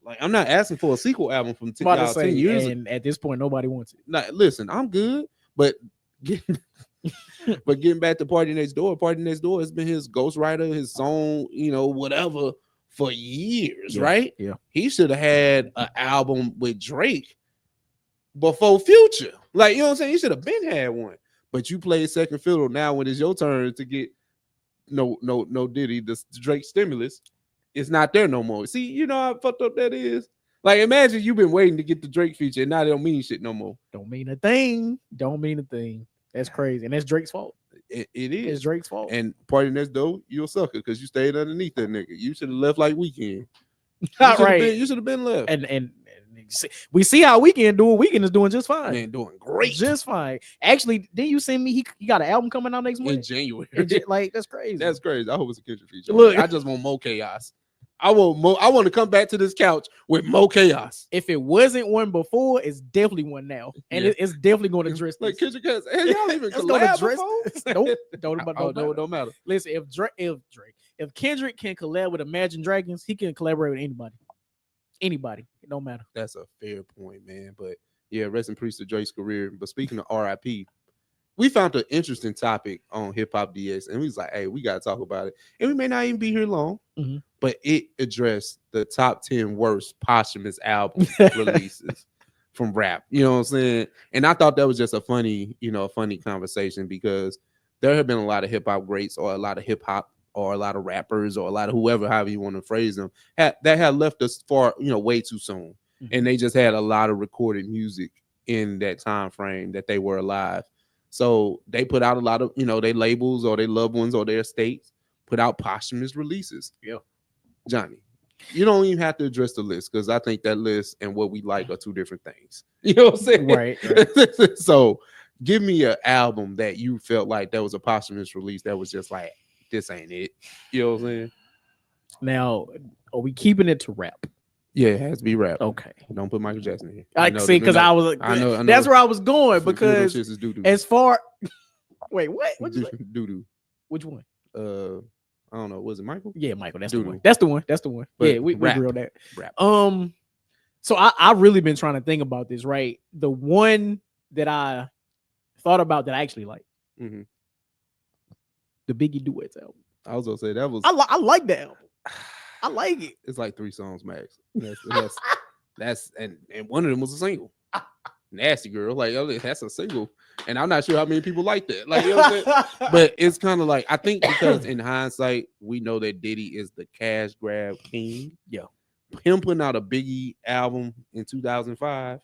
Like, I'm not asking for a sequel album from 10 years ago. And at this point, nobody wants it. Nah, listen, I'm good, but getting back to Party Next Door has been his ghostwriter, his song, whatever, for years, right? Yeah. He should have had an album with Drake before Future. Like, you know what I'm saying? He should have been had one. But you play second fiddle now when it's your turn to get no Diddy, the Drake stimulus. It's not there no more. See, you know how fucked up that is? Like, imagine you've been waiting to get the Drake feature and now they don't mean shit no more. Don't mean a thing. That's crazy. And that's Drake's fault. It is. It's Drake's fault. And Party Next Door, you're a sucker because you stayed underneath that nigga. You should have left like Weekend. Not right. You should have been left. And we see how Weekend doing. Weekend is doing just fine. Man, doing great. Just fine. Actually, didn't you send me he got an album coming out next month? In January. Like, that's crazy. That's crazy. I hope it's a Kendrick feature. Look, I just want more chaos. I want to come back to this couch with more chaos. If it wasn't one before, it's definitely one now, and it's definitely going to address like this. Kendrick has. Hey, y'all even collab before? Nope. Don't matter. Listen, if Kendrick can collab with Imagine Dragons, he can collaborate with anybody. Anybody, it don't matter. That's a fair point, man. But yeah, rest in peace to Drake's career. But speaking of RIP, we found an interesting topic on Hip Hop DX, and we was like, hey, we got to talk about it. And we may not even be here long, but it addressed the top 10 worst posthumous album releases from rap. You know what I'm saying? And I thought that was just a funny conversation, because there have been a lot of hip hop greats, or a lot of hip hop, or a lot of rappers, or a lot of whoever, however you want to phrase them, that had left us far, way too soon. And they just had a lot of recorded music in that time frame that they were alive. So they put out a lot of, their labels or their loved ones or their estates put out posthumous releases. Yeah. Johnny, you don't even have to address the list, because I think that list and what we like are two different things. You know what I'm saying? Right. So give me an album that you felt like that was a posthumous release that was just like, this ain't it. You know what I'm saying? Now, are we keeping it to rap? Yeah, it has to be rap. Okay. Don't put Michael Jackson in here. I see, because I was. I know. That's where I was going, because as far. Wait, what? What'd you say? Doo-doo. Which one? I don't know. Was it Michael? Yeah, Michael. That's Doo-doo. the one. That's the one. But yeah, we agree on that. Rap. So I really been trying to think about this. Right, the one that I thought about that I actually like, the Biggie Duets album. I was gonna say that was. I like that album. I like it. It's like 3 songs max. That's and one of them was a single. Nasty Girl, like, that's a single, and I'm not sure how many people like that. Like, you know what I'm saying? But it's kind of like, I think because in hindsight we know that Diddy is the cash grab king. Yeah, him putting out a Biggie album in 2005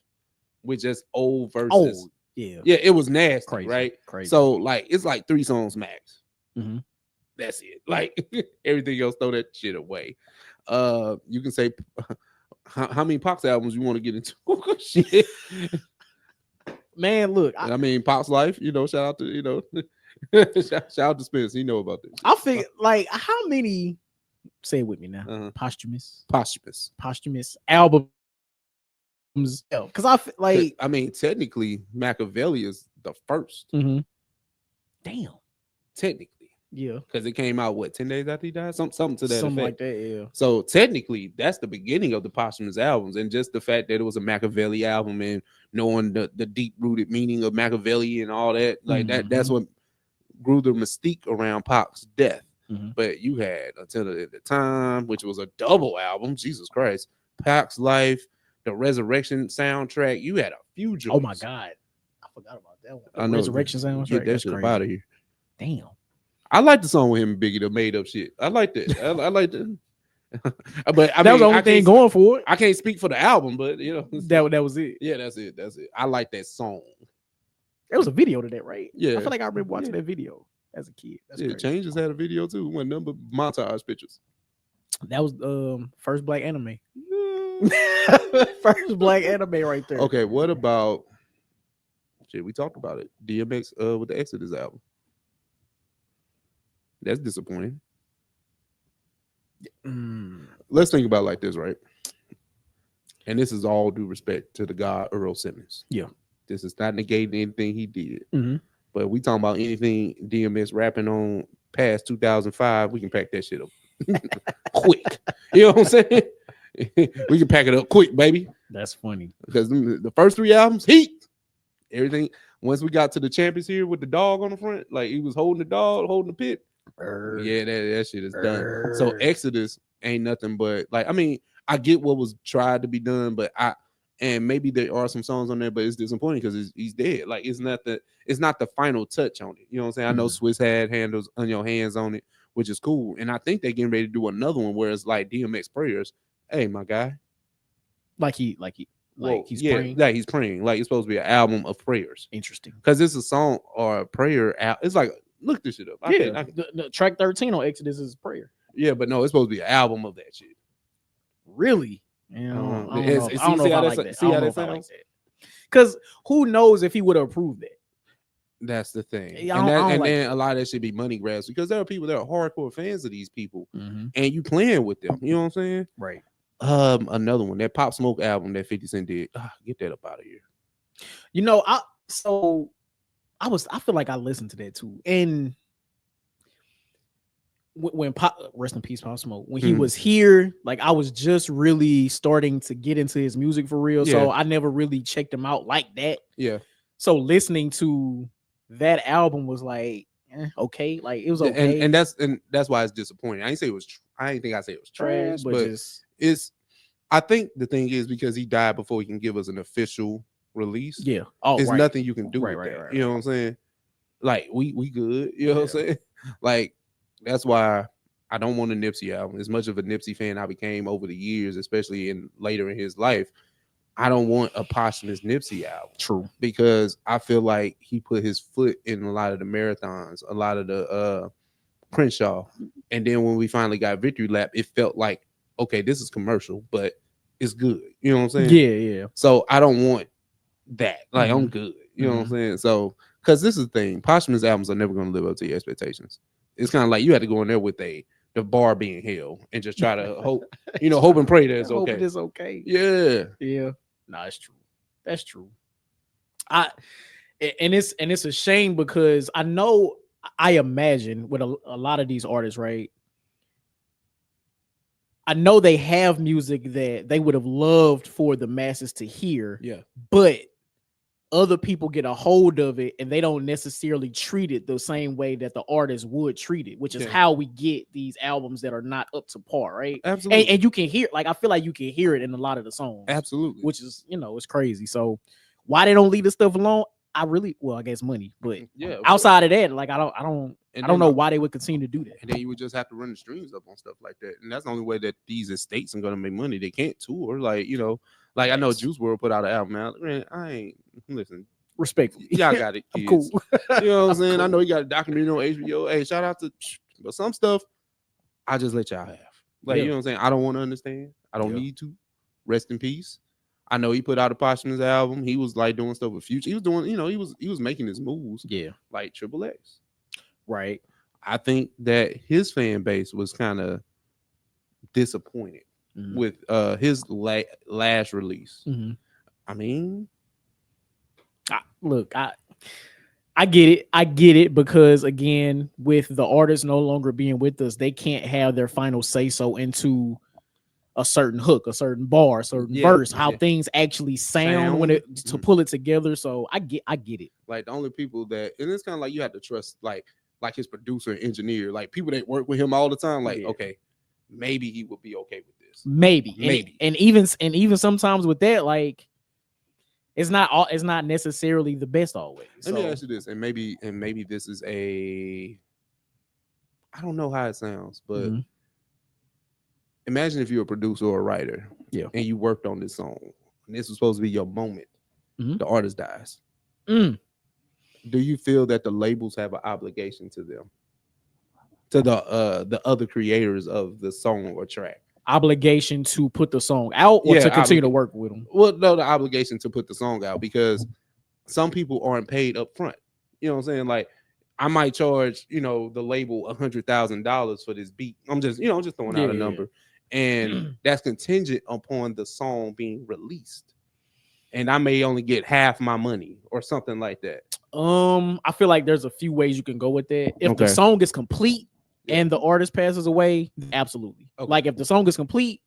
with just old verses. Yeah, it was nasty, crazy, right? Crazy. So like, it's like 3 songs max. That's it. Like, everything else, throw that shit away. You can say how many Pox albums you want to get into? Shit. Man, look. I mean, Pop's life. Shout out to shout out to Spence. He know about this. I figure, like, how many? Say it with me now. Posthumous albums. Because I mean, technically, Machiavelli is the first. Damn. Technically. Yeah, because it came out 10 days after he died, something to that something effect. Like that. Yeah. So technically, that's the beginning of the posthumous albums, and just the fact that it was a Machiavelli album and knowing the deep rooted meaning of Machiavelli and all that, like that's what grew the mystique around Pac's death. But you had Until the Time, which was a double album. Jesus Christ, Pac's Life, the Resurrection soundtrack. You had a few joints. Oh my god, I forgot about that one. I know. Resurrection soundtrack. Get that That's shit up crazy. out of here. Damn. I like the song with him and Biggie, the made up shit. I like that. I like that. But That was the only thing going for it. I can't speak for the album, but you know That was it. Yeah, that's it. That's it. I like that song. There was a video to that, right? Yeah. I feel like I remember watching that video as a kid. That's crazy. Changes had a video too. One number montage pictures. That was first black anime. First black anime right there. Okay, what about shit? We talked about it. DMX with the Exodus album. That's disappointing. Let's think about it like this, right? And this is all due respect to the guy Earl Simmons. Yeah. This is not negating anything he did. Mm-hmm. But we talking about anything DMX rapping on past 2005, we can pack that shit up quick. You know what I'm saying? We can pack it up quick, baby. That's funny. Because the first 3 albums, heat. Everything. Once we got to the Champions here with the dog on the front, like he was holding the dog, holding the pit. Yeah, that shit is done. So Exodus ain't nothing but like, I mean, I get what was tried to be done, but and maybe there are some songs on there, but it's disappointing because he's dead. Like it's not the final touch on it. You know what I'm saying? I know Swiss had handles on your hands on it, which is cool. And I think they're getting ready to do another one where it's like DMX prayers. Hey, my guy. He's praying. Like he's praying. Like it's supposed to be an album of prayers. Interesting. Because it's a song or a prayer. It's like, look this shit up. The track 13 on Exodus is prayer. Yeah, but no, it's supposed to be an album of that shit. Really? Yeah, I don't know if I like that. See how that sounds? Because who knows if he would have approved that? That's the thing. Yeah, and then a lot of that should be money grabs because there are people that are hardcore fans of these people and you playing with them. You know what I'm saying? Right. Another one, that Pop Smoke album that 50 Cent did. Get that up out of here. You know, I feel like I listened to that too. And when rest in peace, Pop Smoke, when he was here, like I was just really starting to get into his music for real. So I never really checked him out like that. Yeah. So listening to that album was like, okay, like it was okay. And that's why it's disappointing. I didn't say it was I didn't think I said it was trash, but it's I think the thing is because he died before he can give us an official release. Yeah. There's nothing you can do with that. Right. You know what I'm saying? Like we good. You know what I'm saying? Like that's why I don't want a Nipsey album. As much of a Nipsey fan I became over the years, especially later in his life, I don't want a posthumous Nipsey album. True. Because I feel like he put his foot in a lot of the marathons, a lot of the Crenshaw. And then when we finally got Victory Lap, it felt like, okay, this is commercial, but it's good. You know what I'm saying? Yeah. So I don't want that. Like I'm good. You know what I'm saying? So because this is the thing, posthumous albums are never going to live up to your expectations. It's kind of like you had to go in there with the bar being hell and just try to hope and pray that it's okay. Hope it is okay. Yeah. No, it's true. That's true. And it's a shame because I imagine with a lot of these artists, right? I know they have music that they would have loved for the masses to hear. Yeah. But other people get a hold of it and they don't necessarily treat it the same way that the artist would treat it, which is how we get these albums that are not up to par, right? Absolutely. And you can hear, like, I feel like you can hear it in a lot of the songs. Absolutely. Which is, it's crazy. So why they don't leave this stuff alone? I guess money, but outside of that, like I don't know why they would continue to do that. And then you would just have to run the streams up on stuff like that. And that's the only way that these estates are gonna make money. They can't tour. Like, like I know Juice WRLD put out an album now. Man, I ain't listen. Respectfully. Y'all got it, kids. Cool. You know what I'm saying? Cool. I know you got a documentary on HBO. Hey, shout out to but some stuff I just let y'all have. Like, you know what I'm saying? I don't want to understand. I don't need to. Rest in peace. I know he put out a posthumous album. He was like doing stuff with Future. He was doing, he was making his moves. Yeah. Like Triple X. Right. I think that his fan base was kind of disappointed with his last release. I mean, I get it because again, with the artists no longer being with us, they can't have their final say so into a certain hook, a certain bar, a certain verse, how things actually sound when to pull it together. So I get it. Like the only people that, and it's kind of like you have to trust like his producer and engineer, like people that work with him all the time. Like, okay, maybe he would be okay with this. sometimes. Maybe. Maybe. And even sometimes with that, like it's not necessarily the best always. Let me ask you this, and maybe this is I don't know how it sounds, but Mhm. imagine if you're a producer or a writer, Yeah. and you worked on this song, and this was supposed to be your moment. Mhm. The artist dies. Mm. Do you feel that the labels have an obligation to them, to the other creators of the song or track? Obligation to put the song out or to continue to work with them? Well, no, the obligation to put the song out, because some people aren't paid up front. You know what I'm saying? Like, I might charge, the label $100,000 for this beat. I'm just, just throwing out a number, and that's contingent upon the song being released. And I may only get half my money or something like that. I feel like there's a few ways you can go with that. If the Okay. song is complete Yeah. and the artist passes away, absolutely. Okay. Like if the song is complete,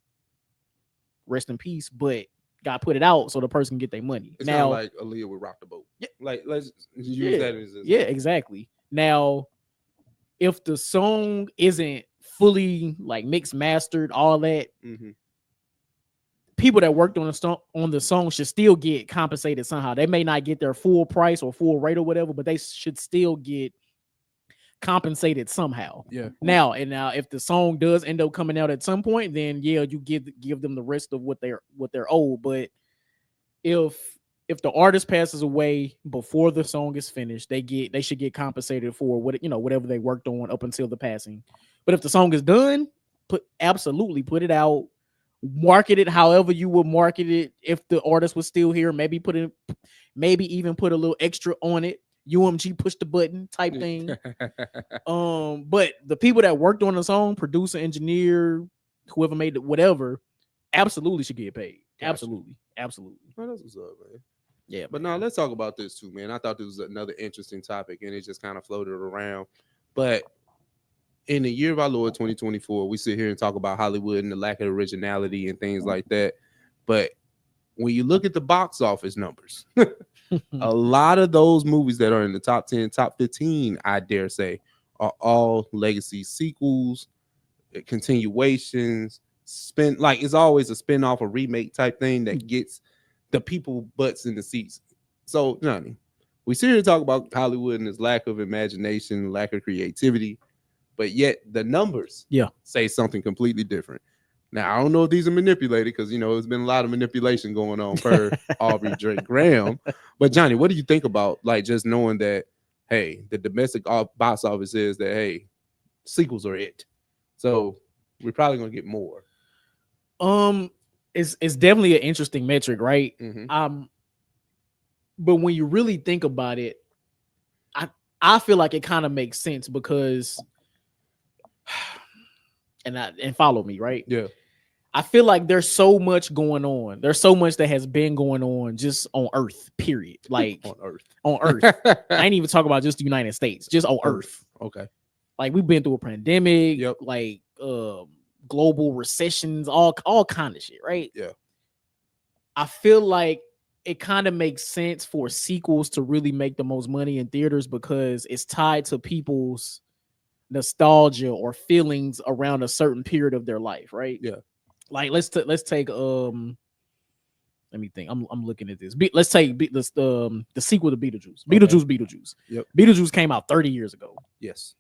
rest in peace, but God put it out so the person can get their money. It's now, kind of like Aaliyah would Rock the Boat. Yeah. Like, let's use that as yeah, exactly. Now, if the song isn't fully like mixed, mastered, all that, Mhm. people that worked on the song should still get compensated somehow. They may not get their full price or full rate or whatever, but they should still get compensated somehow. Yeah. Now if the song does end up coming out at some point, then yeah, you give them the rest of what they're owed. But if the artist passes away before the song is finished, they should get compensated for whatever they worked on up until the passing. But if the song is done, absolutely put it out, market it however you would market it if the artist was still here. Maybe even put a little extra on it. UMG push the button type thing. But the people that worked on the song, producer, engineer, whoever made it, whatever, absolutely should get paid. Gotcha. Absolutely. Well, that's what's up, man. Yeah. But now let's talk about this too, man. I thought this was another interesting topic, and it just kind of floated around. But in the year of our Lord 2024, we sit here and talk about Hollywood and the lack of originality and things like that. But when you look at the box office numbers, a lot of those movies that are in the top 10, top 15, I dare say, are all legacy sequels, continuations, it's always a spin-off or remake type thing that gets the people butts in the seats. So, Johnny, we sit here and talk about Hollywood and its lack of imagination, lack of creativity, but yet the numbers say something completely different. Now, I don't know if these are manipulated because, there's been a lot of manipulation going on per Aubrey Drake Graham. But, Johnny, what do you think about, like, just knowing that, hey, the domestic box office says that, hey, sequels are it. So we're probably going to get more. It's definitely an interesting metric, right? Mm-hmm. But when you really think about it, I feel like it kind of makes sense because and follow me, right? Yeah. I feel like there's so much going on. There's so much that has been going on just on Earth, period. Like on Earth. I ain't even talking about just the United States, just on Earth. Okay. Like we've been through a pandemic, Yep. like global recessions, all kind of shit, right? Yeah. I feel like it kind of makes sense for sequels to really make the most money in theaters because it's tied to people's nostalgia or feelings around a certain period of their life, right? Yeah. Like let's take let me think. I'm looking at this. Let's take the sequel to Beetlejuice. Beetlejuice. Yep. Beetlejuice came out 30 years ago. Yes.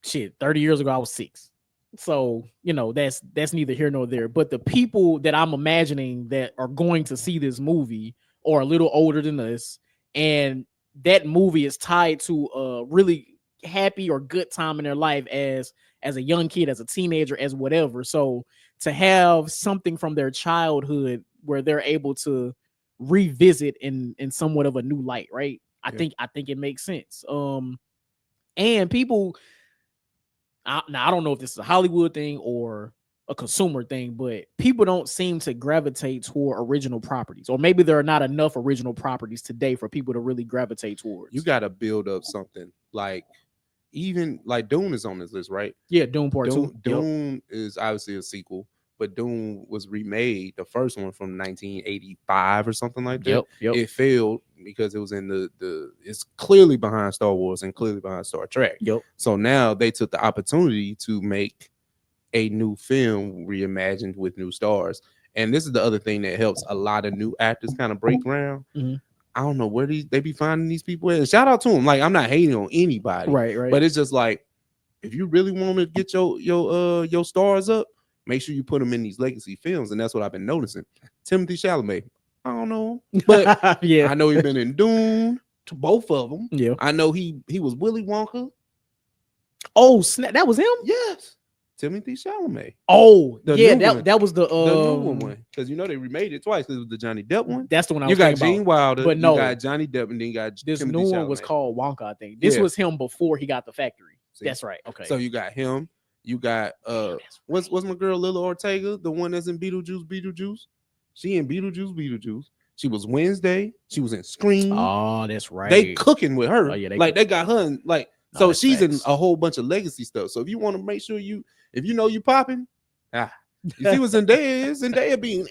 Shit, 30 years ago I was 6. So, that's neither here nor there. But the people that I'm imagining that are going to see this movie are a little older than us, and that movie is tied to a really happy or good time in their life as a young kid, as a teenager, as whatever. So to have something from their childhood where they're able to revisit in somewhat of a new light, right? I think it makes sense. And people, now I don't know if this is a Hollywood thing or a consumer thing, but people don't seem to gravitate toward original properties, or maybe there are not enough original properties today for people to really gravitate towards. You got to build up something like, even like Dune is on this list, right? Yeah, Dune Part 2. Dune is obviously a sequel, but Dune was remade, the first one from 1985 or something like that. Yep. It failed because it was in it's clearly behind Star Wars and clearly behind Star Trek. Yep. So now they took the opportunity to make a new film reimagined with new stars. And this is the other thing that helps a lot of new actors kind of break ground. Mhm. I don't know where they be finding these people at. Shout out to them. Like, I'm not hating on anybody, Right. but it's just like, if you really want to get your stars up, make sure you put them in these legacy films. And that's what I've been noticing. Timothy Chalamet, I don't know, but yeah, I know he's been in Dune, to both of them. yeah. I know he was Willy Wonka. Oh snap, that was him. Yes, Timothy Chalamet. Oh The yeah, new one. that was the The new one, because you know they remade it twice. Because it was the Johnny Depp one. That's the one I You was got thinking Gene about. Wilder, but no, you got Johnny Depp, and then you got this Timothy new one was Chalamet. called Wonka. I think this Yeah. was him before he got the factory. See? That's right. Okay. So you got him. You got Damn, what's my girl Lila Ortega, the one that's in Beetlejuice. She in Beetlejuice. She was Wednesday. She was in Scream. Oh, that's right. They cooking with her. Oh, yeah, they got her in, like, No, so that's she's in facts. a whole bunch of legacy stuff. So if you want to make sure if you know you popping, you see what Zendaya is? Zendaya being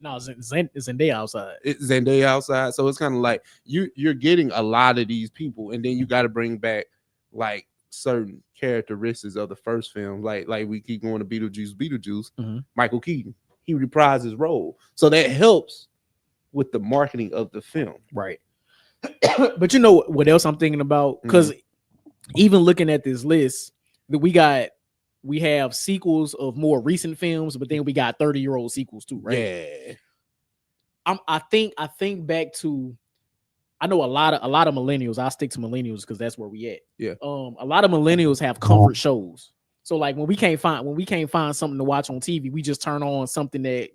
No, Zendaya outside. Zendaya outside. So it's kind of like you're getting a lot of these people, and then you got to bring back like certain characteristics of the first film. Like we keep going to Beetlejuice. Mhm. Michael Keaton, he reprised his role, so that helps with the marketing of the film. Right. But you know what else I'm thinking about? Because even looking at this list, that we have sequels of more recent films, but then we got 30-year-old sequels too, right? Yeah. I think back to, I know a lot of millennials. I'll stick to millennials because that's where we at. Yeah. A lot of millennials have comfort shows. So like when we can't find something to watch on TV, we just turn on something that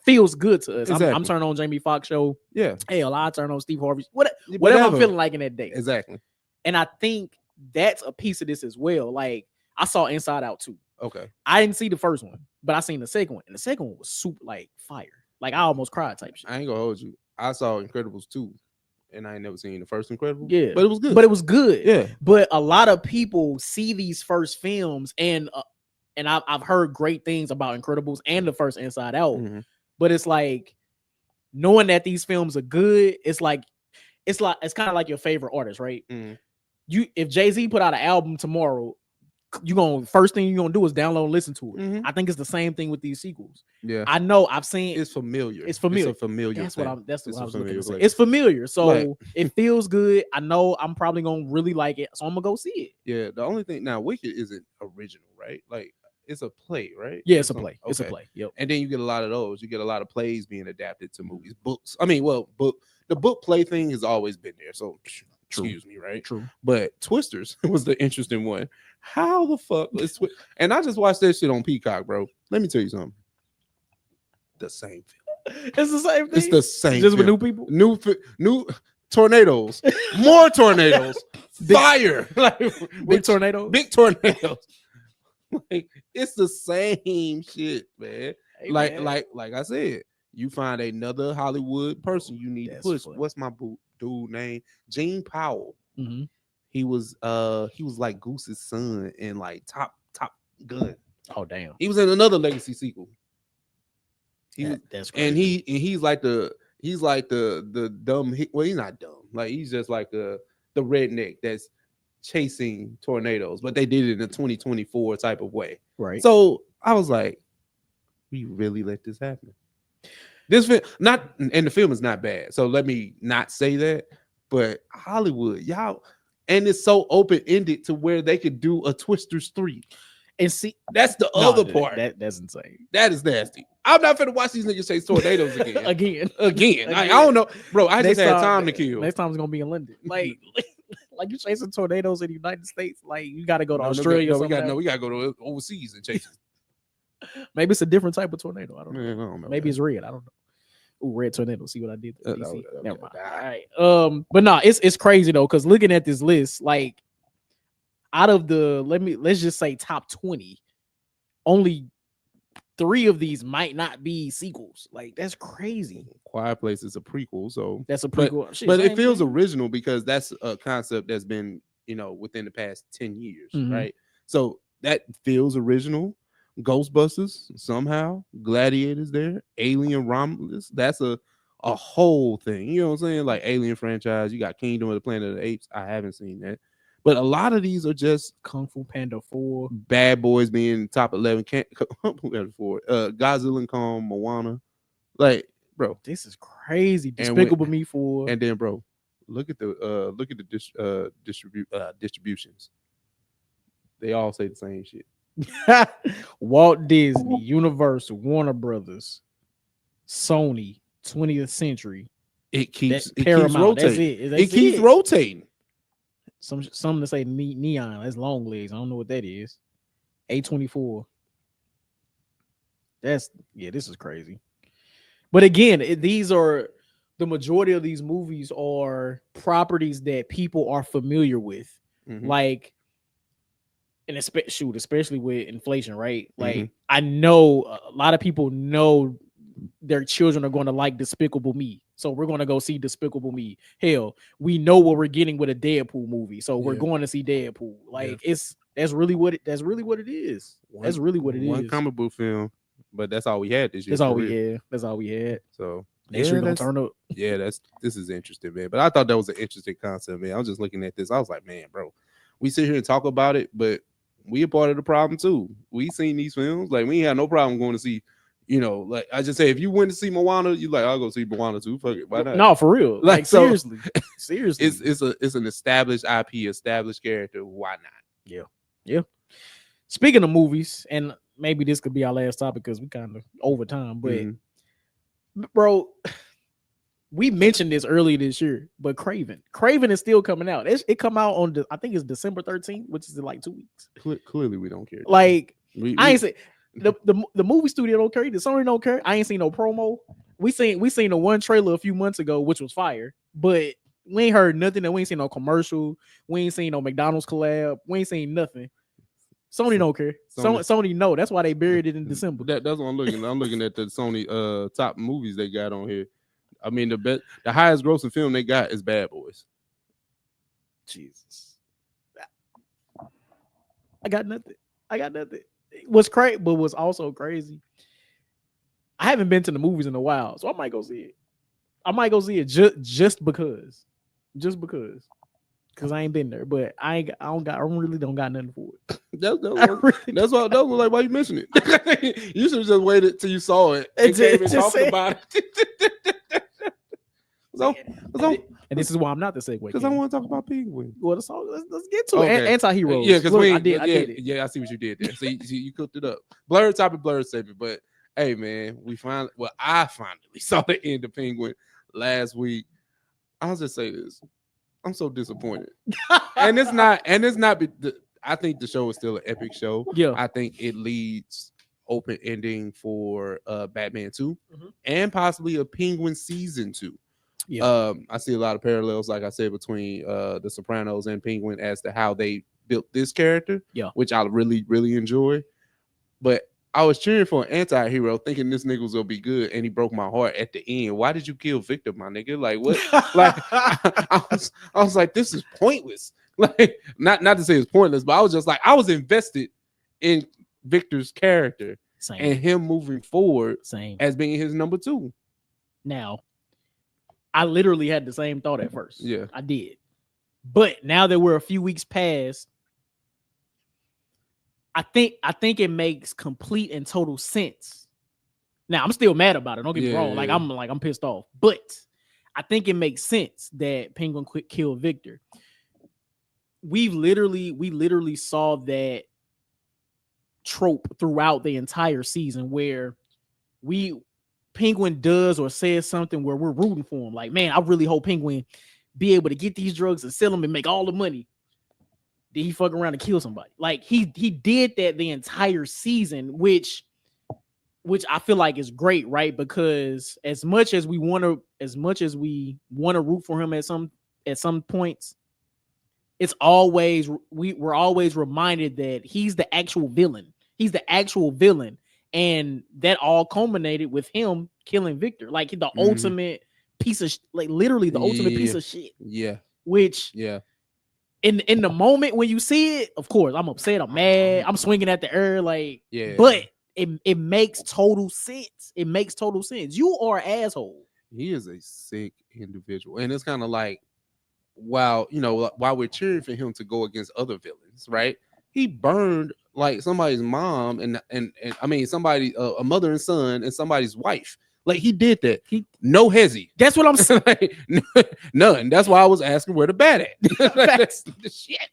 feels good to us. Exactly. I'm turning on Jamie Foxx show. Yeah. Hell, I turn on Steve Harvey. Whatever I'm feeling like in that day. Exactly. And I think that's a piece of this as well. Like I saw Inside Out 2. Okay. I didn't see the first one, but I seen the second one, and the second one was super like fire. Like I almost cried type shit. I ain't gonna hold you. I saw Incredibles 2, and I ain't never seen the first Incredible. Yeah, but it was good. Yeah. But a lot of people see these first films, and I've heard great things about Incredibles and the first Inside Out. Mhm. But it's like knowing that these films are good. It's kind of like your favorite artist, right? Mhm. If Jay-Z put out an album tomorrow, first thing you're gonna do is download and listen to it. Mhm. I think it's the same thing with these sequels. Yeah, I know I've seen it's familiar. It's familiar. It's a familiar. That's thing. what I was looking familiar to say. place. It's familiar, so Right. it feels good. I know I'm probably gonna really like it, so I'm gonna go see it. Yeah, the only thing now, Wicked isn't original, right? Like it's a play, right? Yeah, it's a play. Okay. It's a play. Yep. And then you get a lot of those. You get a lot of plays being adapted to movies, books. I mean, the book play thing has always been there. So excuse me, right? True. But Twisters was the interesting one. How the fuck is and I just watched that shit on Peacock, bro. Let me tell you something. The same film. It's the same thing. It's the same. Just film. with new people. New tornadoes, more tornadoes, fire, like Big tornado. big tornadoes. Like it's the same shit, man. Hey, like man. like I said, you find another Hollywood person you need That's to push. funny. What's my dude name? Gene Powell. Mhm. He was like Goose's son in like Top Gun. Oh damn. He was in another legacy sequel. That's crazy. And he's like the dumb. Well, he's not dumb. Like he's just like the redneck that's chasing tornadoes, but they did it in a 2024 type of way. Right. So I was like, we really let this happen. This film, and the film is not bad. So let me not say that. But Hollywood, y'all, and it's so open ended to where they could do a Twisters 3. And see, that's the other part. That's insane. That is nasty. I'm not finna watch these niggas chase tornadoes again. again. I don't know, bro. I Next just had time to kill. Next time it's gonna be in London. Like you chasing tornadoes in the United States. Like you got to go to No, Australia. we gotta go to overseas and chase it. Maybe it's a different type of tornado. I don't know. Man, I don't know. Maybe it's red. I don't know. Ooh, red tornado. See what I did? There, No, never mind. All right. But no, it's crazy though, because looking at this list, like out of the let's just say top 20, only 3 of these might not be sequels. Like that's crazy. Quiet Place is a prequel, so that's a prequel. But it feels original because that's a concept that's been within the past 10 years, right? So that feels original. Ghostbusters somehow, Gladiators there, Alien Romulus. That's a whole thing. You know what I'm saying? Like Alien franchise. You got Kingdom of the Planet of the Apes. I haven't seen that, But a lot of these are just Kung Fu Panda 4. Bad Boys being top 11. Godzilla and Kong, Moana. Like, bro. This is crazy. Despicable Me 4. And then, bro, look at the distributions. They all say the same shit. Walt Disney, Universal, Warner Brothers, Sony, 20th Century. It keeps Paramount. rotating. That's it keeps rotating. Some to say Neon. That's long legs. I don't know what that is. A24. This is crazy. But again, these are the majority of these movies are properties that people are familiar with. Like, and especially with inflation, right? Like, I know a lot of people know their children are going to like Despicable Me, so we're going to go see Despicable Me. Hell, we know what we're getting with a Deadpool movie, so we're going to see Deadpool. Like, that's really what it is. That's really what it is. One comic book film, but that's all we had this year. That's all we had. So next year gonna turn up. Yeah, this is interesting, man. But I thought that was an interesting concept, man. I was just looking at this. I was like, man, bro, we sit here and talk about it, but we a part of the problem too. We seen these films. Like, we ain't had no problem going to see, like I just say, if you went to see Moana, you like, I'll go see Moana too. Fuck it. Why not? No, for real. Like seriously. It's an established IP, established character. Why not? Yeah. Speaking of movies, and maybe this could be our last topic because we kind of over time, but bro, we mentioned this earlier this year, but Kraven is still coming out. It come out on I think it's December 13th, which is in like 2 weeks. Clearly, we don't care. Like, I ain't say the movie studio don't care. The Sony don't care. I ain't seen no promo. We seen the one trailer a few months ago, which was fire, but we ain't heard nothing. And we ain't seen no commercial. We ain't seen no McDonald's collab. We ain't seen nothing. Sony don't care. Sony know. That's why they buried it in December. That's what I'm looking. I'm looking at the Sony top movies they got on here. I mean, the highest grossing film they got is Bad Boys. Jesus. I got nothing. What's crazy, but what's also crazy, I haven't been to the movies in a while, so I might go see it. Just because. Because I ain't been there, but I really don't got nothing for it. That's why you mentioned it. You should have just waited till you saw it and came and talked about it. And this is why I'm not the segue. Because I want to talk about Penguin. Well, let's get to it. Anti-heroes. Yeah, because I did it. Yeah, I see what you did there. So you cooked it up. Blurred topic, blurred segment. But hey, man, I finally saw the end of Penguin last week. I'll just say this. I'm so disappointed. and it's not I think the show is still an epic show. Yeah. I think it leads open ending for Batman 2 and possibly a Penguin season 2. Yeah. I see a lot of parallels, like I said, between The Sopranos and Penguin as to how they built this character, which I really, really enjoy. But I was cheering for an anti-hero, thinking this nigga was gonna be good, and he broke my heart at the end. Why did you kill Victor, my nigga? Like, what? Like, I was like, this is pointless. Like, not to say it's pointless, but I was just like, I was invested in Victor's character and him moving forward as being his number 2. Now, I literally had the same thought at first. Yeah, I did. But now that we're a few weeks past, I think it makes complete and total sense. Now, I'm still mad about it. Don't get me wrong. Like, I'm pissed off. But I think it makes sense that Penguin killed Victor. We literally saw that trope throughout the entire season where Penguin does or says something where we're rooting for him. Like, man, I really hope Penguin be able to get these drugs and sell them and make all the money. Did he fuck around and kill somebody? Like, he did that the entire season, which I feel like is great, right? Because as much as we want to root for him at some points, it's always we're always reminded that he's the actual villain. He's the actual villain. And that all culminated with him killing Victor. Like, the ultimate piece of literally the ultimate piece of shit. Yeah. Which in the moment when you see it, of course, I'm upset, I'm mad, I'm swinging at the air, like, but it makes total sense. It makes total sense. You are an asshole. He is a sick individual. And it's kind of like, while we're cheering for him to go against other villains, right? He burned like somebody's mom and I mean somebody a mother and son and somebody's wife. Like he did that. No hezzy. That's what I'm saying. Like, none. That's why I was asking where the bat at. That's the shit.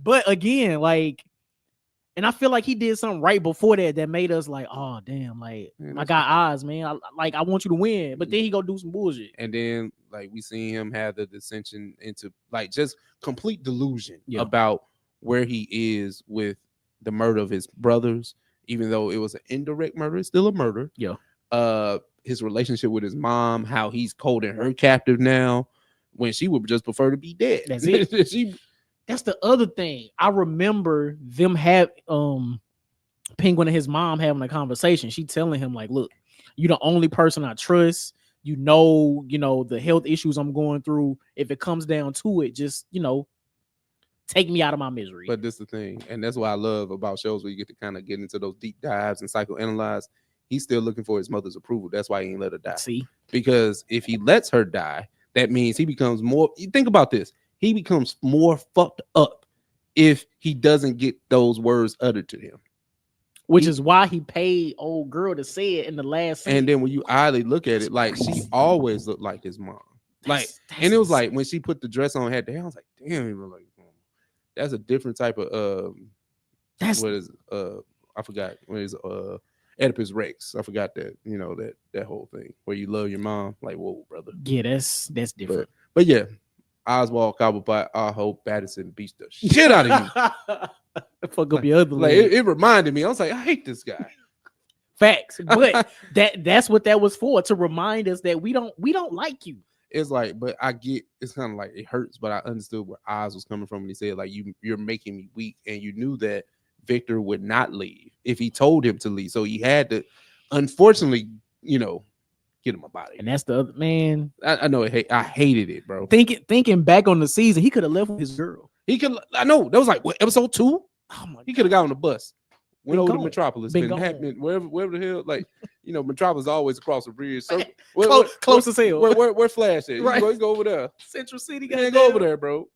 But again, like, and I feel like he did something right before that made us like, oh damn, like Man, I got eyes, man. I want you to win, but then he go do some bullshit. And then like we seen him have the dissension into like just complete delusion about where he is with the murder of his brothers, even though it was an indirect murder, it's still a murder. Yeah. His relationship with his mom, how he's holding her captive now when she would just prefer to be dead. That's it. That's the other thing. I remember them have Penguin and his mom having a conversation. She telling him like, look, you're the only person I trust. You know, the health issues I'm going through. If it comes down to it, just, take me out of my misery. But this is the thing, and that's what I love about shows where you get to kind of get into those deep dives and psychoanalyze. He's still looking for his mother's approval. That's why he ain't let her die. See? Because if he lets her die, that means he becomes more. You think about this. He becomes more fucked up if he doesn't get those words uttered to him. Which is why he paid old girl to say it in the last scene. And then when you oddly look at it, like she always looked like his mom. That's and it was like when she put the dress on, had the hair, I was like, damn, he look like his mom. That's a different type of what is I forgot what is Oedipus Rex. I forgot that, that whole thing where you love your mom. Like, whoa, brother. Yeah, that's different. But yeah, Oswald Cobblepot, I hope Patterson beats the shit out of you. Fuck up your other like leg. it reminded me. I was like, I hate this guy. Facts. But that's what that was for, to remind us that we don't like you. It's like, but I get it's kind of like it hurts, but I understood where Oz was coming from when he said, like, you're making me weak, and you knew that Victor would not leave if he told him to leave. So he had to, unfortunately, get him about it. And that's the other man. I know I hated it, bro. Thinking back on the season, he could have left with his girl. He could. I know that was like what, episode 2. Oh my! He could have got on the bus, went over gone. to Metropolis, been happening wherever the hell. Like Metropolis always across the bridge. So close as hell. Where Flash at? Right. You go over there. Central City. You go over there, bro.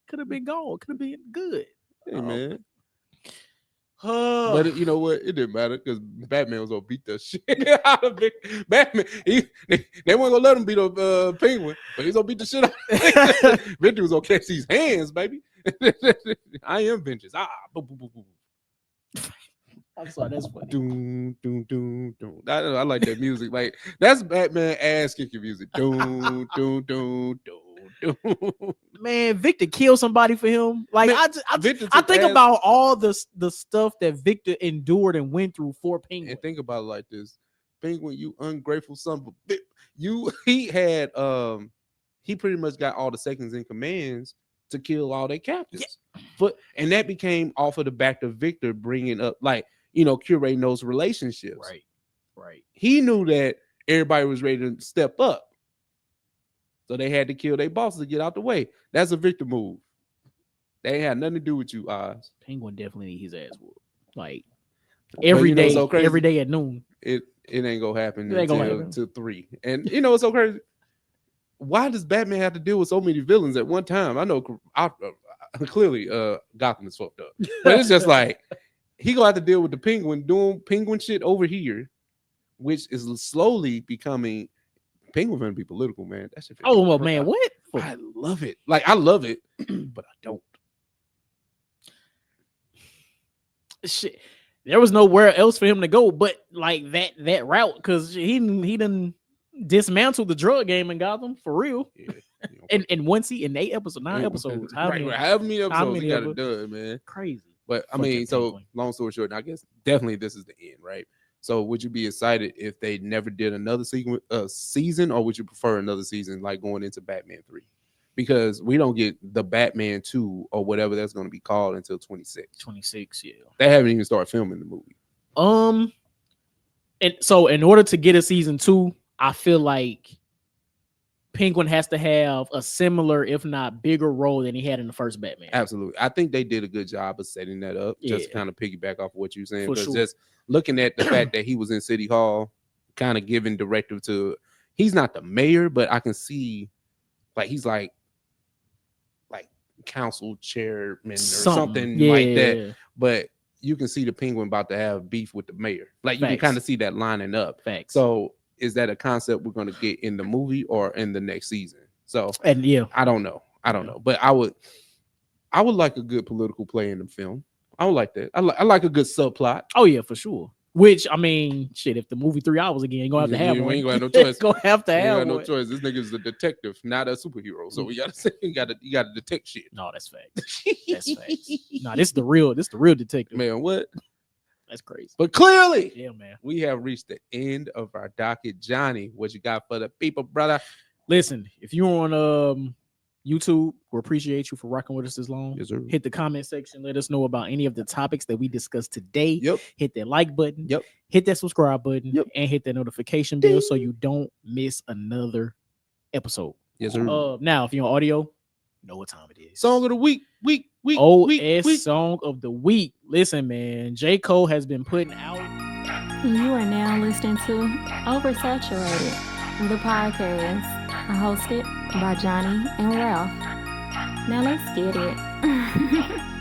Could have been gone. Could have been good. Hey man. But you know what? It didn't matter because Batman was gonna beat the shit out of Victor. Batman, they weren't gonna let him beat up Penguin, but he's gonna beat the shit out of Victor was gonna catch these hands, baby. I am vengeance. Boom, boom, boom, boom. I'm sorry, that's funny. Doom, doom, doom, doom. I like that music. Like that's Batman ass kicking music. Doom, doom, doom, doom. Man, Victor killed somebody for him. Like Man, I think about all the stuff that Victor endured and went through for Penguin. And think about it like this: Penguin, you ungrateful son of a bitch. He had he pretty much got all the seconds in commands to kill all their captives. Yeah. And that became off of the back of Victor bringing up, like, curating those relationships. Right. He knew that everybody was ready to step up. So they had to kill their bosses to get out the way. That's a Victor move. They ain't had nothing to do with you, Oz. Penguin definitely need his ass whooped. Like every day, so every day at noon. It ain't gonna happen until 3. And it's so crazy. Why does Batman have to deal with so many villains at one time? I know clearly Gotham is fucked up. But it's just like he gonna have to deal with the Penguin doing Penguin shit over here, which is slowly becoming Penguin gonna be political, man. That shit. Oh well, man, what? I love it. Like I love it, but I don't. Shit, there was nowhere else for him to go but like that route because he done dismantled the drug game in Gotham for real. Yeah. and in 8 episodes, 9 episodes. How many episodes he got it done, man? Crazy. But I mean, so long story short, I guess definitely this is the end, right? So would you be excited if they never did another season, or would you prefer another season like going into Batman 3? Because we don't get the Batman 2 or whatever that's going to be called until 26. 26, yeah. They haven't even started filming the movie. And so in order to get a season 2, I feel like Penguin has to have a similar, if not bigger, role than he had in the first Batman. Absolutely. I think they did a good job of setting that up, just to kind of piggyback off of what you're saying. Because just looking at the fact that he was in City Hall, kind of giving directive to, he's not the mayor, but I can see like he's like council chairman or something like that. But you can see the Penguin about to have beef with the mayor. Like you can kind of see that lining up. Facts. So is that a concept we're going to get in the movie or in the next season? So and I don't know. But I would like a good political play in the film. I would like that. I like a good subplot. Oh yeah, for sure. Which I mean, shit. If the movie 3 hours again, you're gonna have to have one. We ain't gonna have no choice. Gonna have to have no one. choice. This nigga's a detective, not a superhero. So we gotta say you gotta detect shit. No, that's facts. That's facts. No, this is the real detective. Man, what? That's crazy. But clearly, yeah, man, we have reached the end of our docket. Johnny, what you got for the people, brother? Listen, if you're on YouTube, we appreciate you for rocking with us this long. Yes, sir. Hit the comment section. Let us know about any of the topics that we discussed today. Yep. Hit that like button. Yep. Hit that subscribe button. Yep. And hit that notification bell so you don't miss another episode. Yes, sir. Now, if you're on audio, you know what time it is. Song of the week. OS Song of the Week. Listen, man, J. Cole has been putting out. You are now listening to Oversaturated, the podcast hosted by Johnnie and Ralph. Now let's get it.